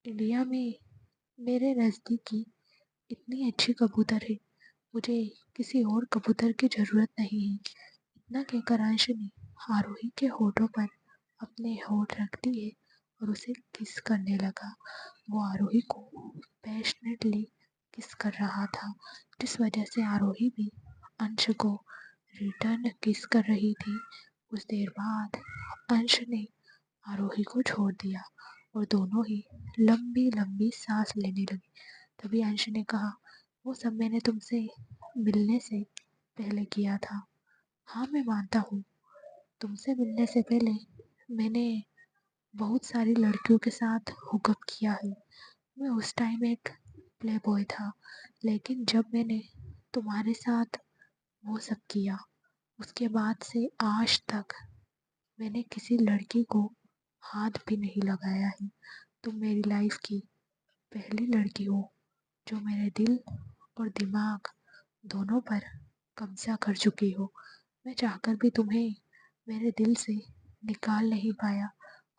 इंडिया में मेरे नज़दीकी इतनी अच्छी कबूतर है, मुझे किसी और कबूतर की ज़रूरत नहीं है। इतना कहकर अंश ने आरोही के होठों पर अपने होठ रख दिए और उसे किस करने लगा। वो आरोही को पैशनेटली किस कर रहा था, जिस वजह से आरोही भी अंश को रिटर्न किस कर रही थी। कुछ देर बाद अंश ने आरोही को छोड़ दिया और दोनों ही लंबी लंबी सांस लेने लगे। तभी अंश ने कहा, वो सब मैंने तुमसे मिलने से पहले किया था। हाँ मैं मानता हूँ, तुमसे मिलने से पहले मैंने बहुत सारी लड़कियों के साथ हुकअप किया है। मैं उस टाइम एक प्ले बॉय था, लेकिन जब मैंने तुम्हारे साथ वो सब किया उसके बाद से आज तक मैंने किसी लड़की को हाथ भी नहीं लगाया है। तुम मेरी लाइफ की पहली लड़की हो जो मेरे दिल और दिमाग दोनों पर कब्जा कर चुकी हो। मैं चाहकर भी तुम्हें मेरे दिल से निकाल नहीं पाया।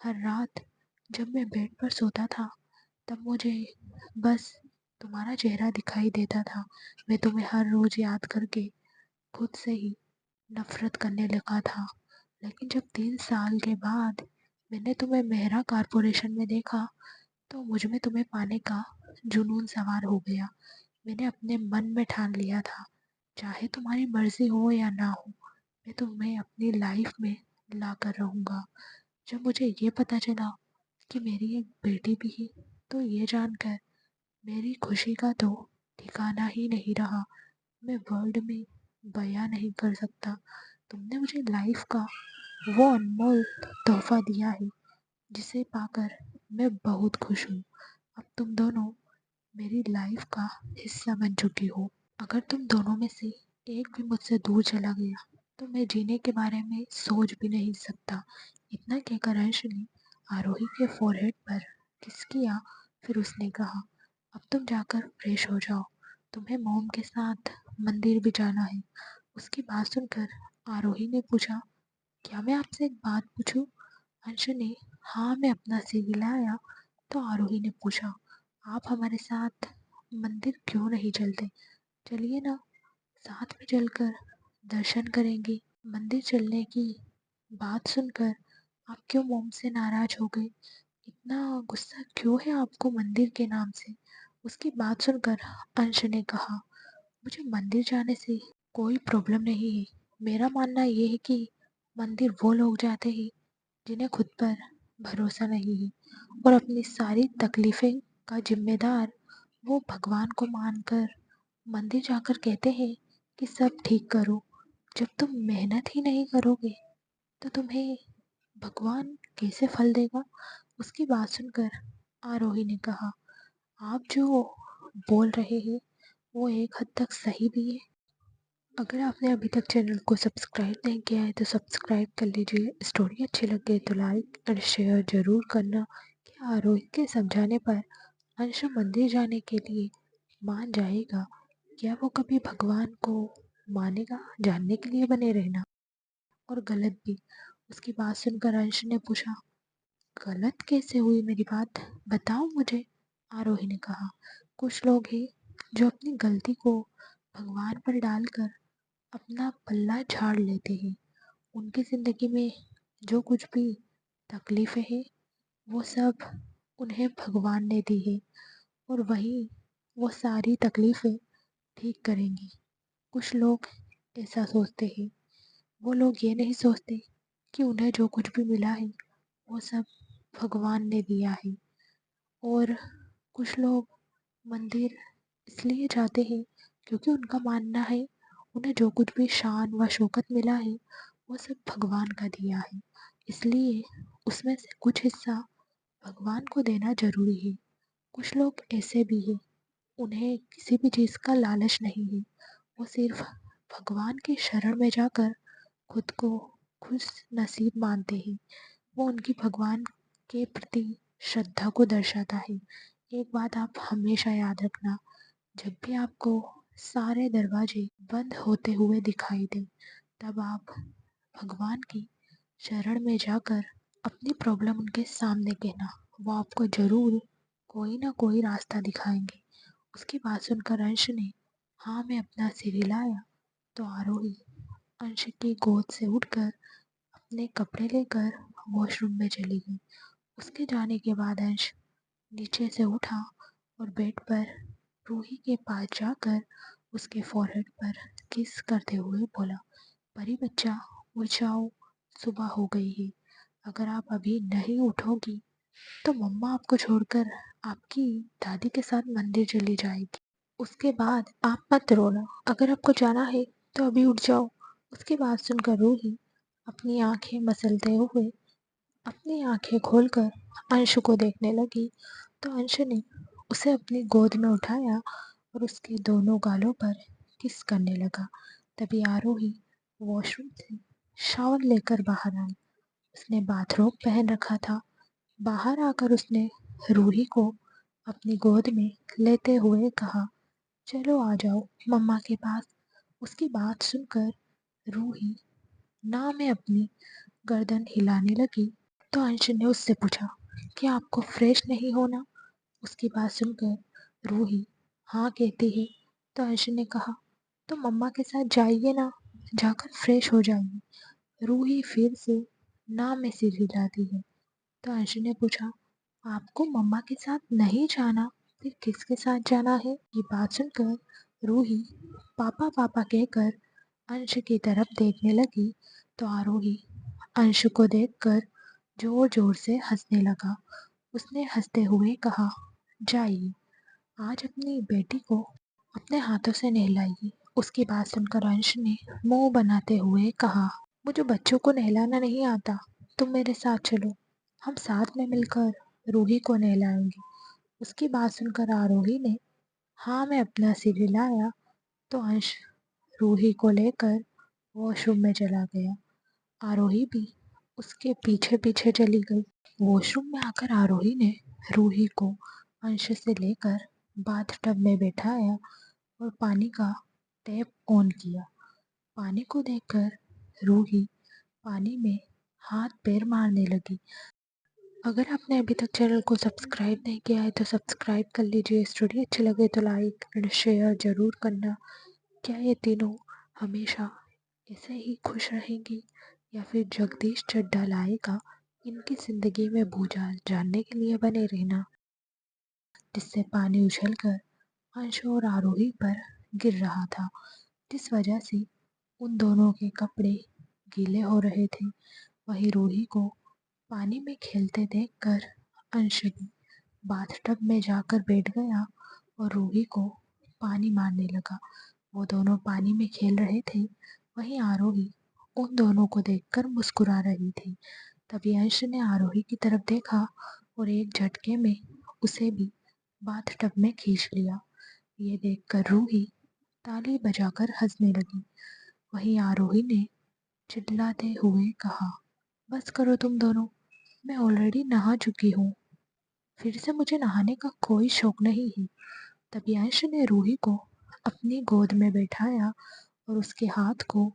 हर रात जब मैं बेड पर सोता था तब मुझे बस तुम्हारा चेहरा दिखाई देता था। मैं तुम्हें हर रोज़ याद करके खुद से ही नफरत करने लगा था। लेकिन जब 3 साल के बाद मैंने तुम्हें मेहरा कारपोरेशन में देखा तो मुझ में तुम्हें पाने का जुनून सवार हो गया। मैंने अपने मन में ठान लिया था, चाहे तुम्हारी मर्जी हो या ना हो, मैं तुम्हें अपनी लाइफ में ला कर रहूँगा। जब मुझे ये पता चला कि मेरी एक बेटी भी है तो ये जानकर मेरी खुशी का तो ठिकाना ही नहीं रहा। मैं वर्ल्ड में बयां नहीं कर सकता। तुमने मुझे लाइफ का वो अनमोल तोहफा दिया है जिसे पाकर मैं बहुत खुश हूँ। अब तुम दोनों मेरी लाइफ का हिस्सा बन चुकी हो। अगर तुम दोनों में से एक भी मुझसे दूर चला गया तो मैं जीने के बारे में सोच भी नहीं सकता। इतना कहकर अंश ने आरोही के फोरहेड पर किस किया। फिर उसने कहा, अब तुम जाकर फ्रेश हो जाओ, तुम्हें मॉम के साथ मंदिर भी जाना है। उसकी बात सुनकर आरोही ने पूछा, क्या मैं आपसे एक बात पूछूं? अंश ने हाँ में अपना सिर हिलाया तो आरोही ने पूछा, आप हमारे साथ मंदिर क्यों नहीं चलते? चलिए ना, साथ में चलकर दर्शन करेंगे। मंदिर चलने की बात सुनकर आप क्यों मोम से नाराज हो गए? इतना गुस्सा क्यों है आपको मंदिर के नाम से? उसकी बात सुनकर अंश ने कहा, मुझे मंदिर जाने से कोई प्रॉब्लम नहीं है। मेरा मानना ये है कि मंदिर वो लोग जाते हैं जिन्हें खुद पर भरोसा नहीं है और अपनी सारी तकलीफ़ें का जिम्मेदार वो भगवान को मानकर मंदिर जाकर कहते हैं कि सब ठीक करो। जब तुम मेहनत ही नहीं करोगे तो तुम्हें भगवान कैसे फल देगा? उसकी बात सुनकर आरोही ने कहा, आप जो बोल रहे हैं वो एक हद तक सही भी है। अगर आपने अभी तक चैनल को सब्सक्राइब नहीं किया है तो सब्सक्राइब कर लीजिए। स्टोरी अच्छी लगे तो लाइक और शेयर ज़रूर करना। कि आरोही के समझाने पर अंश मंदिर जाने के लिए मान जाएगा? क्या वो कभी भगवान को मानेगा? जानने के लिए बने रहना। और गलत भी। उसकी बात सुनकर अंश ने पूछा, गलत कैसे हुई मेरी बात? बताओ मुझे। आरोही ने कहा, कुछ लोग हैं जो अपनी गलती को भगवान पर डालकर अपना पल्ला झाड़ लेते हैं। उनकी ज़िंदगी में जो कुछ भी तकलीफ़ें हैं वो सब उन्हें भगवान ने दी है और वही वो सारी तकलीफ़ें ठीक करेंगी। कुछ लोग ऐसा सोचते हैं, वो लोग ये नहीं सोचते कि उन्हें जो कुछ भी मिला है वो सब भगवान ने दिया है। और कुछ लोग मंदिर इसलिए जाते हैं क्योंकि उनका मानना है उन्हें जो कुछ भी शान व शौकत मिला है वो सब भगवान का दिया है, इसलिए उसमें से कुछ हिस्सा भगवान को देना ज़रूरी है। कुछ लोग ऐसे भी हैं, उन्हें किसी भी चीज़ का लालच नहीं है, वो सिर्फ़ भगवान की शरण में जाकर खुद को खुश नसीब मानते हैं। वो उनकी भगवान के प्रति श्रद्धा को दर्शाता है। एक बात आप हमेशा याद रखना, जब भी आपको सारे दरवाजे बंद होते हुए दिखाई दें, तब आप भगवान की शरण में जाकर अपनी प्रॉब्लम उनके सामने कहना। वो आपको ज़रूर कोई ना कोई रास्ता दिखाएँगे। उसकी बात सुनकर अंश ने हाँ में अपना सिर हिलाया तो आरोही अंश की गोद से उठकर अपने कपड़े लेकर वॉशरूम में चली गई। उसके जाने के बाद अंश नीचे से उठा और बेड पर रूही के पास जाकर उसके फोrehead पर किस करते हुए बोला, परी बच्चा उठ जाओ, सुबह हो गई है। अगर आप अभी नहीं उठोगी तो मम्मा आपको छोड़कर आपकी दादी के साथ मंदिर चली जाएगी। उसके बाद आप मत रोना, अगर आपको जाना है तो अभी उठ जाओ। उसकी बात सुनकर रूही अपनी आंखें मसलते हुए अपनी आंखें खोलकर अंश को देखने लगी तो अंश ने उसे अपनी गोद में उठाया और उसके दोनों गालों पर किस करने लगा। तभी आरोही वॉशरूम से शावर लेकर बाहर आई। उसने बाथरोब पहन रखा था। बाहर आकर उसने रूही को अपनी गोद में लेते हुए कहा, चलो आ जाओ मम्मा के पास। उसकी बात सुनकर रूही ना में अपनी गर्दन हिलाने लगी तो अंश ने उससे पूछा, क्या आपको फ्रेश नहीं होना? उसकी बात सुनकर रूही हाँ कहती है तो अंश ने कहा, तो मम्मा के साथ जाइए ना, जाकर फ्रेश हो जाइए। रूही फिर से ना में सिर हिलाती है तो अंश ने पूछा, आपको मम्मा के साथ नहीं जाना, फिर किसके साथ जाना है? ये बात सुनकर रूही पापा पापा कहकर अंश की तरफ देखने लगी तो आरोही अंश को देखकर जोर जोर से हंसने लगा। उसने हंसते हुए कहा, जाइए आज अपनी बेटी को अपने हाथों से नहलाइए। उसकी बात सुनकर अंश ने मुंह बनाते हुए कहा, मुझे बच्चों को नहलाना नहीं आता, तुम मेरे साथ चलो, हम साथ में मिलकर रूही को नहलाएंगे। उसकी बात सुनकर आरोही ने हाँ में अपना सिर हिलाया तो अंश रूही को लेकर वॉशरूम में चला गया। आरोही भी उसके पीछे पीछे चली गई। वॉशरूम में आकर आरोही ने रूही को अंश से लेकर बाथटब में बैठाया और पानी का टैप ऑन किया। पानी को देखकर रूही पानी में हाथ पैर मारने लगी। अगर आपने अभी तक चैनल को सब्सक्राइब नहीं किया है तो सब्सक्राइब कर लीजिए। स्टोरी अच्छी लगे तो लाइक एंड शेयर ज़रूर करना। क्या ये तीनों हमेशा ऐसे ही खुश रहेंगी या फिर जगदीश चड्ढा लाएगा? इनकी ज़िंदगी में भूचाल जानने के लिए बने रहना। जिससे पानी उछलकर अंश और आरोही पर गिर रहा था, जिस वजह से उन दोनों के कपड़े गीले हो रहे थे। वहीं रूही को पानी में खेलते देखकर अंश भी बाथटब में जाकर बैठ गया और रूही को पानी मारने लगा। वो दोनों पानी में खेल रहे थे, वहीं आरोही उन दोनों को देखकर मुस्कुरा रही थी। तभी अंश ने आरोही की तरफ देखा और एक झटके में उसे भी बाथटब में खींच लिया। ये देखकर रूही ताली बजाकर हंसने लगी। वहीं आरोही ने चिल्लाते हुए कहा, बस करो तुम दोनों, मैं ऑलरेडी नहा चुकी हूँ, फिर से मुझे नहाने का कोई शौक नहीं है। तभी अंश ने रूही को अपनी गोद में बैठाया और उसके हाथ को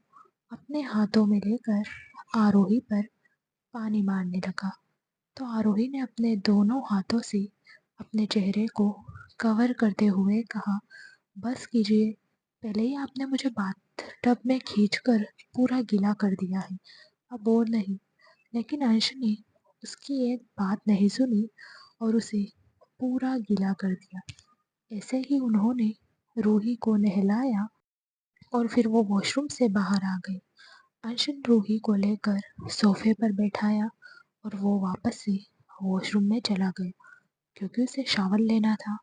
अपने हाथों में लेकर आरोही पर पानी मारने लगा। तो आरोही ने अपने दोनों हाथों से अपने चेहरे को कवर करते हुए कहा, बस कीजिए, पहले ही आपने मुझे बाथटब में खींचकर पूरा गीला कर दिया है, अब और नहीं। लेकिन अंश ने उसकी एक बात नहीं सुनी और उसे पूरा गीला कर दिया। ऐसे ही उन्होंने रूही को नहलाया और फिर वो वॉशरूम से बाहर आ गई। अंश ने रूही को लेकर सोफे पर बैठाया और वो वापस से वॉशरूम में चला गया क्योंकि उसे शावर लेना था।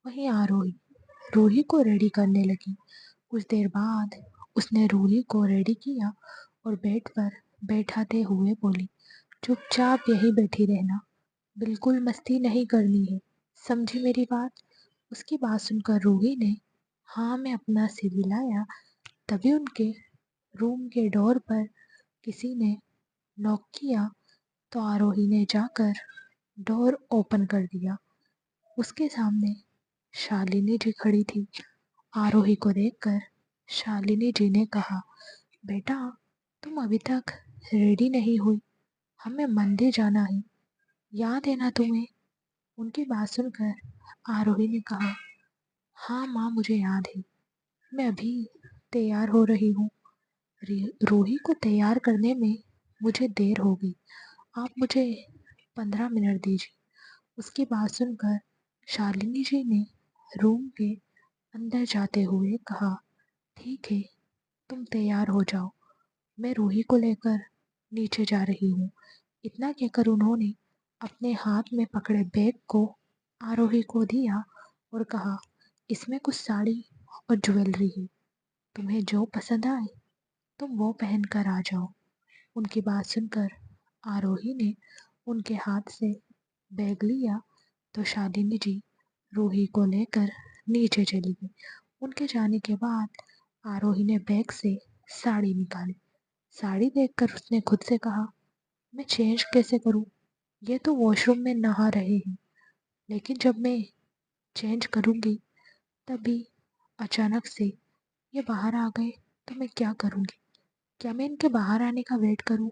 वहीं आरोही रूही को रेडी करने लगी। कुछ देर बाद उसने रूही को रेडी किया और बेड पर बैठाते हुए बोली, चुपचाप यहीं बैठी रहना, बिल्कुल मस्ती नहीं करनी है, समझी मेरी बात? उसकी बात सुनकर रूही ने हाँ में अपना सिर हिलाया। तभी उनके रूम के डोर पर किसी ने नॉक किया तो आरोही ने जाकर डोर ओपन कर दिया। उसके सामने शालिनी जी खड़ी थी। आरोही को देखकर शालिनी जी ने कहा, बेटा तुम अभी तक रेडी नहीं हुई, हमें मंदिर जाना है, याद है ना तुम्हें? उनकी बात सुनकर आरोही ने कहा, हाँ माँ मुझे याद है, मैं अभी तैयार हो रही हूँ। रूही को तैयार करने में मुझे देर हो गई, आप मुझे 15 मिनट दीजिए। उसकी बात सुनकर शालिनी जी ने रूम के अंदर जाते हुए कहा, ठीक है तुम तैयार हो जाओ, मैं रूही को लेकर नीचे जा रही हूँ। इतना कहकर उन्होंने अपने हाथ में पकड़े बैग को आरोही को दिया और कहा, इसमें कुछ साड़ी और ज्वेलरी है, तुम्हें जो पसंद आए तुम वो पहन कर आ जाओ। उनकी बात सुनकर आरोही ने उनके हाथ से बैग लिया तो शालिनी जी रूही को लेकर नीचे चली गई। उनके जाने के बाद आरोही ने बैग से साड़ी निकाली। साड़ी देखकर उसने खुद से कहा, मैं चेंज कैसे करूं? ये तो वॉशरूम में नहा रहे हैं, लेकिन जब मैं चेंज करूंगी तभी अचानक से ये बाहर आ गए तो मैं क्या करूंगी? क्या मैं इनके बाहर आने का वेट करूं?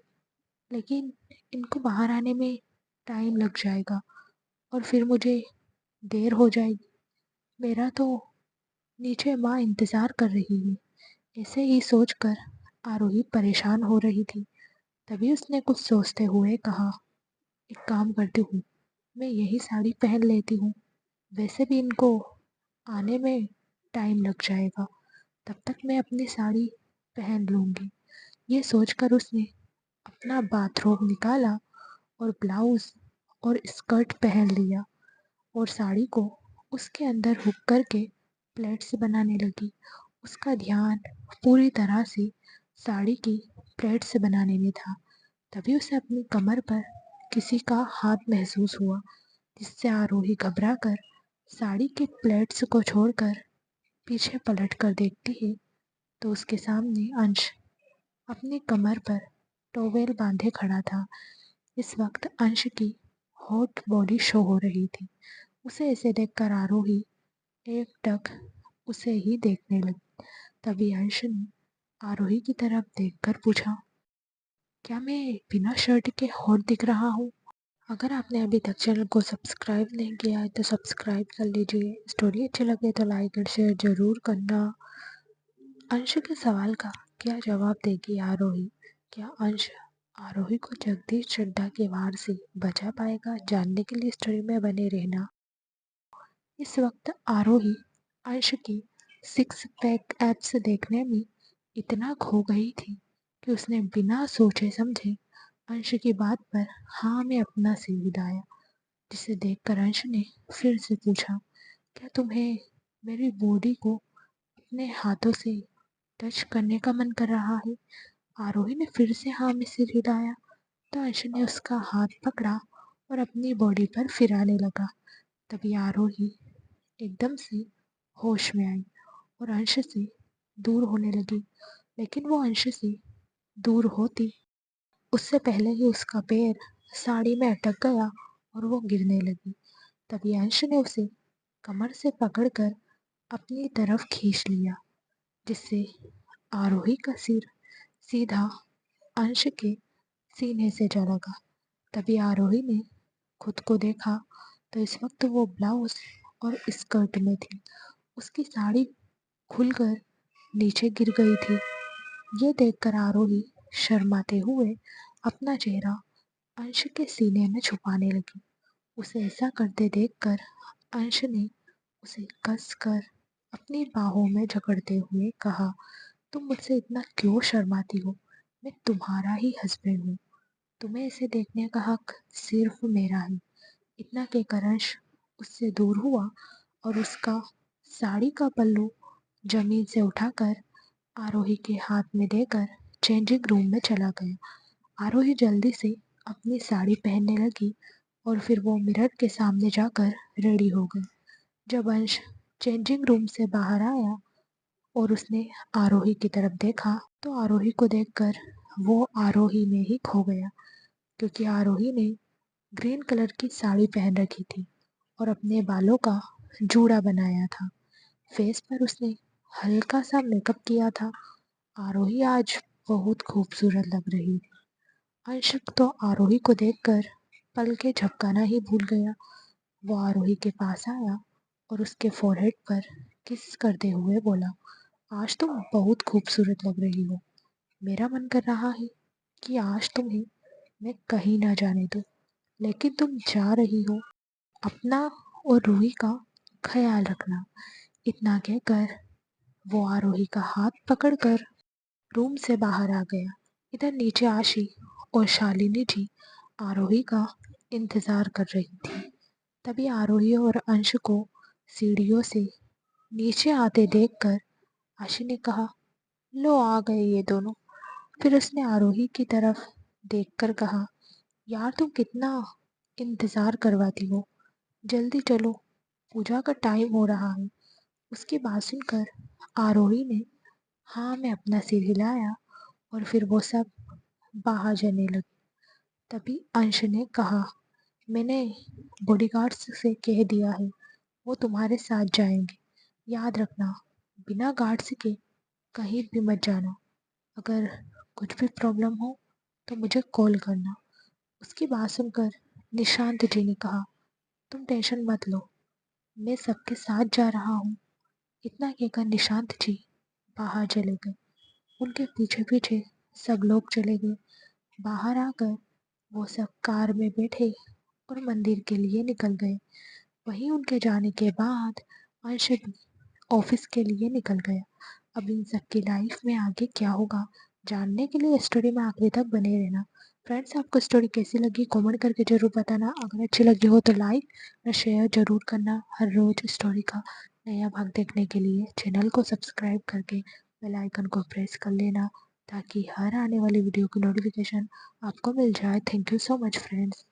लेकिन इनको बाहर आने में टाइम लग जाएगा और फिर मुझे देर हो जाएगी। मेरा तो नीचे माँ इंतज़ार कर रही है। ऐसे ही सोचकर आरोही परेशान हो रही थी। तभी उसने कुछ सोचते हुए कहा, एक काम करती हूँ, मैं यही साड़ी पहन लेती हूँ, वैसे भी इनको आने में टाइम लग जाएगा, तब तक मैं अपनी साड़ी पहन लूँगी। ये सोचकर उसने अपना बाथरोब निकाला और ब्लाउज़ और स्कर्ट पहन लिया और साड़ी को उसके अंदर हुक करके प्लेट्स बनाने लगी। उसका ध्यान पूरी तरह से साड़ी की प्लेट्स बनाने में था। तभी उसे अपनी कमर पर किसी का हाथ महसूस हुआ, जिससे आरोही घबरा कर साड़ी के प्लेट्स को छोड़कर पीछे पलट कर देखती है तो उसके सामने अंश अपनी कमर पर टॉवेल बांधे खड़ा था। इस वक्त अंश की हॉट बॉडी शो हो रही थी। उसे ऐसे देखकर आरोही एकटक उसे ही देखने लगी। तभी अंश ने आरोही की तरफ देखकर पूछा, क्या मैं बिना शर्ट के हॉट दिख रहा हूँ? अगर आपने अभी तक चैनल को सब्सक्राइब नहीं किया है तो सब्सक्राइब कर लीजिए। स्टोरी अच्छी लगे तो लाइक और शेयर ज़रूर करना। अंश के सवाल का क्या जवाब देगी आरोही? क्या अंश आरोही को जगदीश चड्ढा के वार से बचा पाएगा? जानने के लिए स्टोरी में बने रहना। इस वक्त आरोही अंश की सिक्स पैक एप्स देखने में इतना खो गई थी कि उसने बिना सोचे समझे अंश की बात पर हाँ में अपना सिर हिलाया, जिसे देखकर अंश ने फिर से पूछा, क्या तुम्हें मेरी बॉडी को अपने हाथों से टच करने का मन कर रहा है? आरोही ने फिर से हाँ में सिर हिलाया तो अंश ने उसका हाथ पकड़ा और अपनी बॉडी पर फिराने लगा। तभी आरोही एकदम से होश में आई और अंश से दूर होने लगी, लेकिन वो अंश से दूर होती उससे पहले ही उसका पैर साड़ी में अटक गया और वो गिरने लगी। तभी अंश ने उसे कमर से पकड़कर अपनी तरफ खींच लिया, जिससे आरोही का सिर सीधा अंश के सीने से जा लगा। तभी आरोही ने खुद को देखा तो इस वक्त वो ब्लाउज और स्कर्ट में थी। उसकी साड़ी खुलकर नीचे गिर गई थी। ये देखकर आरोही शर्माते हुए अपना चेहरा अंश के सीने में छुपाने लगी। उसे ऐसा करते देखकर अंश ने उसे कसकर अपनी बाहों में जकड़ते हुए कहा, तुम मुझसे इतना क्यों शर्माती हो? मैं तुम्हारा ही हस्बैंड हूँ, तुम्हें इसे देखने का हक सिर्फ मेरा है। इतना कहकर अंश उससे दूर हुआ और उसका साड़ी का पल्लू जमीन से उठाकर आरोही के हाथ में देकर चेंजिंग रूम में चला गया। आरोही जल्दी से अपनी साड़ी पहनने लगी और फिर वो मिरर के सामने जाकर रेडी हो गई। जब अंश चेंजिंग रूम से बाहर आया और उसने आरोही की तरफ देखा तो आरोही को देखकर वो आरोही में ही खो गया, क्योंकि आरोही ने ग्रीन कलर की साड़ी पहन रखी थी और अपने बालों का जूड़ा बनाया था। फेस पर उसने हल्का सा मेकअप किया था। आरोही आज बहुत खूबसूरत लग रही थी। अंश तो आरोही को देखकर पलकें झपकाना ही भूल गया। वो आरोही के पास आया और उसके फोरहेड पर किस करते हुए बोला, आज तुम बहुत खूबसूरत लग रही हो। मेरा मन कर रहा है कि आज तुम्हें मैं कहीं ना जाने दूं, लेकिन तुम जा रही हो। अपना और रूही का ख्याल रखना। इतना कहकर वो आरोही का हाथ पकड़कर रूम से बाहर आ गया। इधर नीचे आशी और शालिनी जी आरोही का इंतजार कर रही थी। तभी आरोही और अंश को सीढ़ियों से नीचे आते देखकर आशी ने कहा, लो आ गए ये दोनों। फिर उसने आरोही की तरफ देखकर कहा, यार तुम कितना इंतजार करवाती हो, जल्दी चलो, पूजा का टाइम हो रहा है। उसकी बात सुनकर आरोही ने हाँ मैं अपना सिर हिलाया और फिर वो सब बाहर जाने लगे। तभी अंश ने कहा, मैंने बॉडीगार्ड्स से कह दिया है, वो तुम्हारे साथ जाएंगे। याद रखना, बिना गार्ड्स के कहीं भी मत जाना। अगर कुछ भी प्रॉब्लम हो तो मुझे कॉल करना। उसकी बात सुनकर निशांत जी ने कहा, तुम टेंशन मत लो, मैं सबके साथ जा रहा हूँ। इतना कहकर निशांत जी बाहर चले गए। उनके पीछे पीछे सब लोग चले गए। बाहर आकर वो सब कार में बैठे और मंदिर के लिए निकल गए। वहीं उनके जाने के बाद अंश भी ऑफिस के लिए निकल गया। अब इन सब की लाइफ में आगे क्या होगा जानने के लिए स्टोरी में आखिरी तक बने रहना। फ्रेंड्स, आपको स्टोरी कैसी लगी कमेंट करके ज़रूर बताना। अगर अच्छी लगी हो तो लाइक और शेयर ज़रूर करना। हर रोज़ स्टोरी का नया भाग देखने के लिए चैनल को सब्सक्राइब करके बेल आइकन को प्रेस कर लेना, ताकि हर आने वाली वीडियो की नोटिफिकेशन आपको मिल जाए। Thank you so much friends.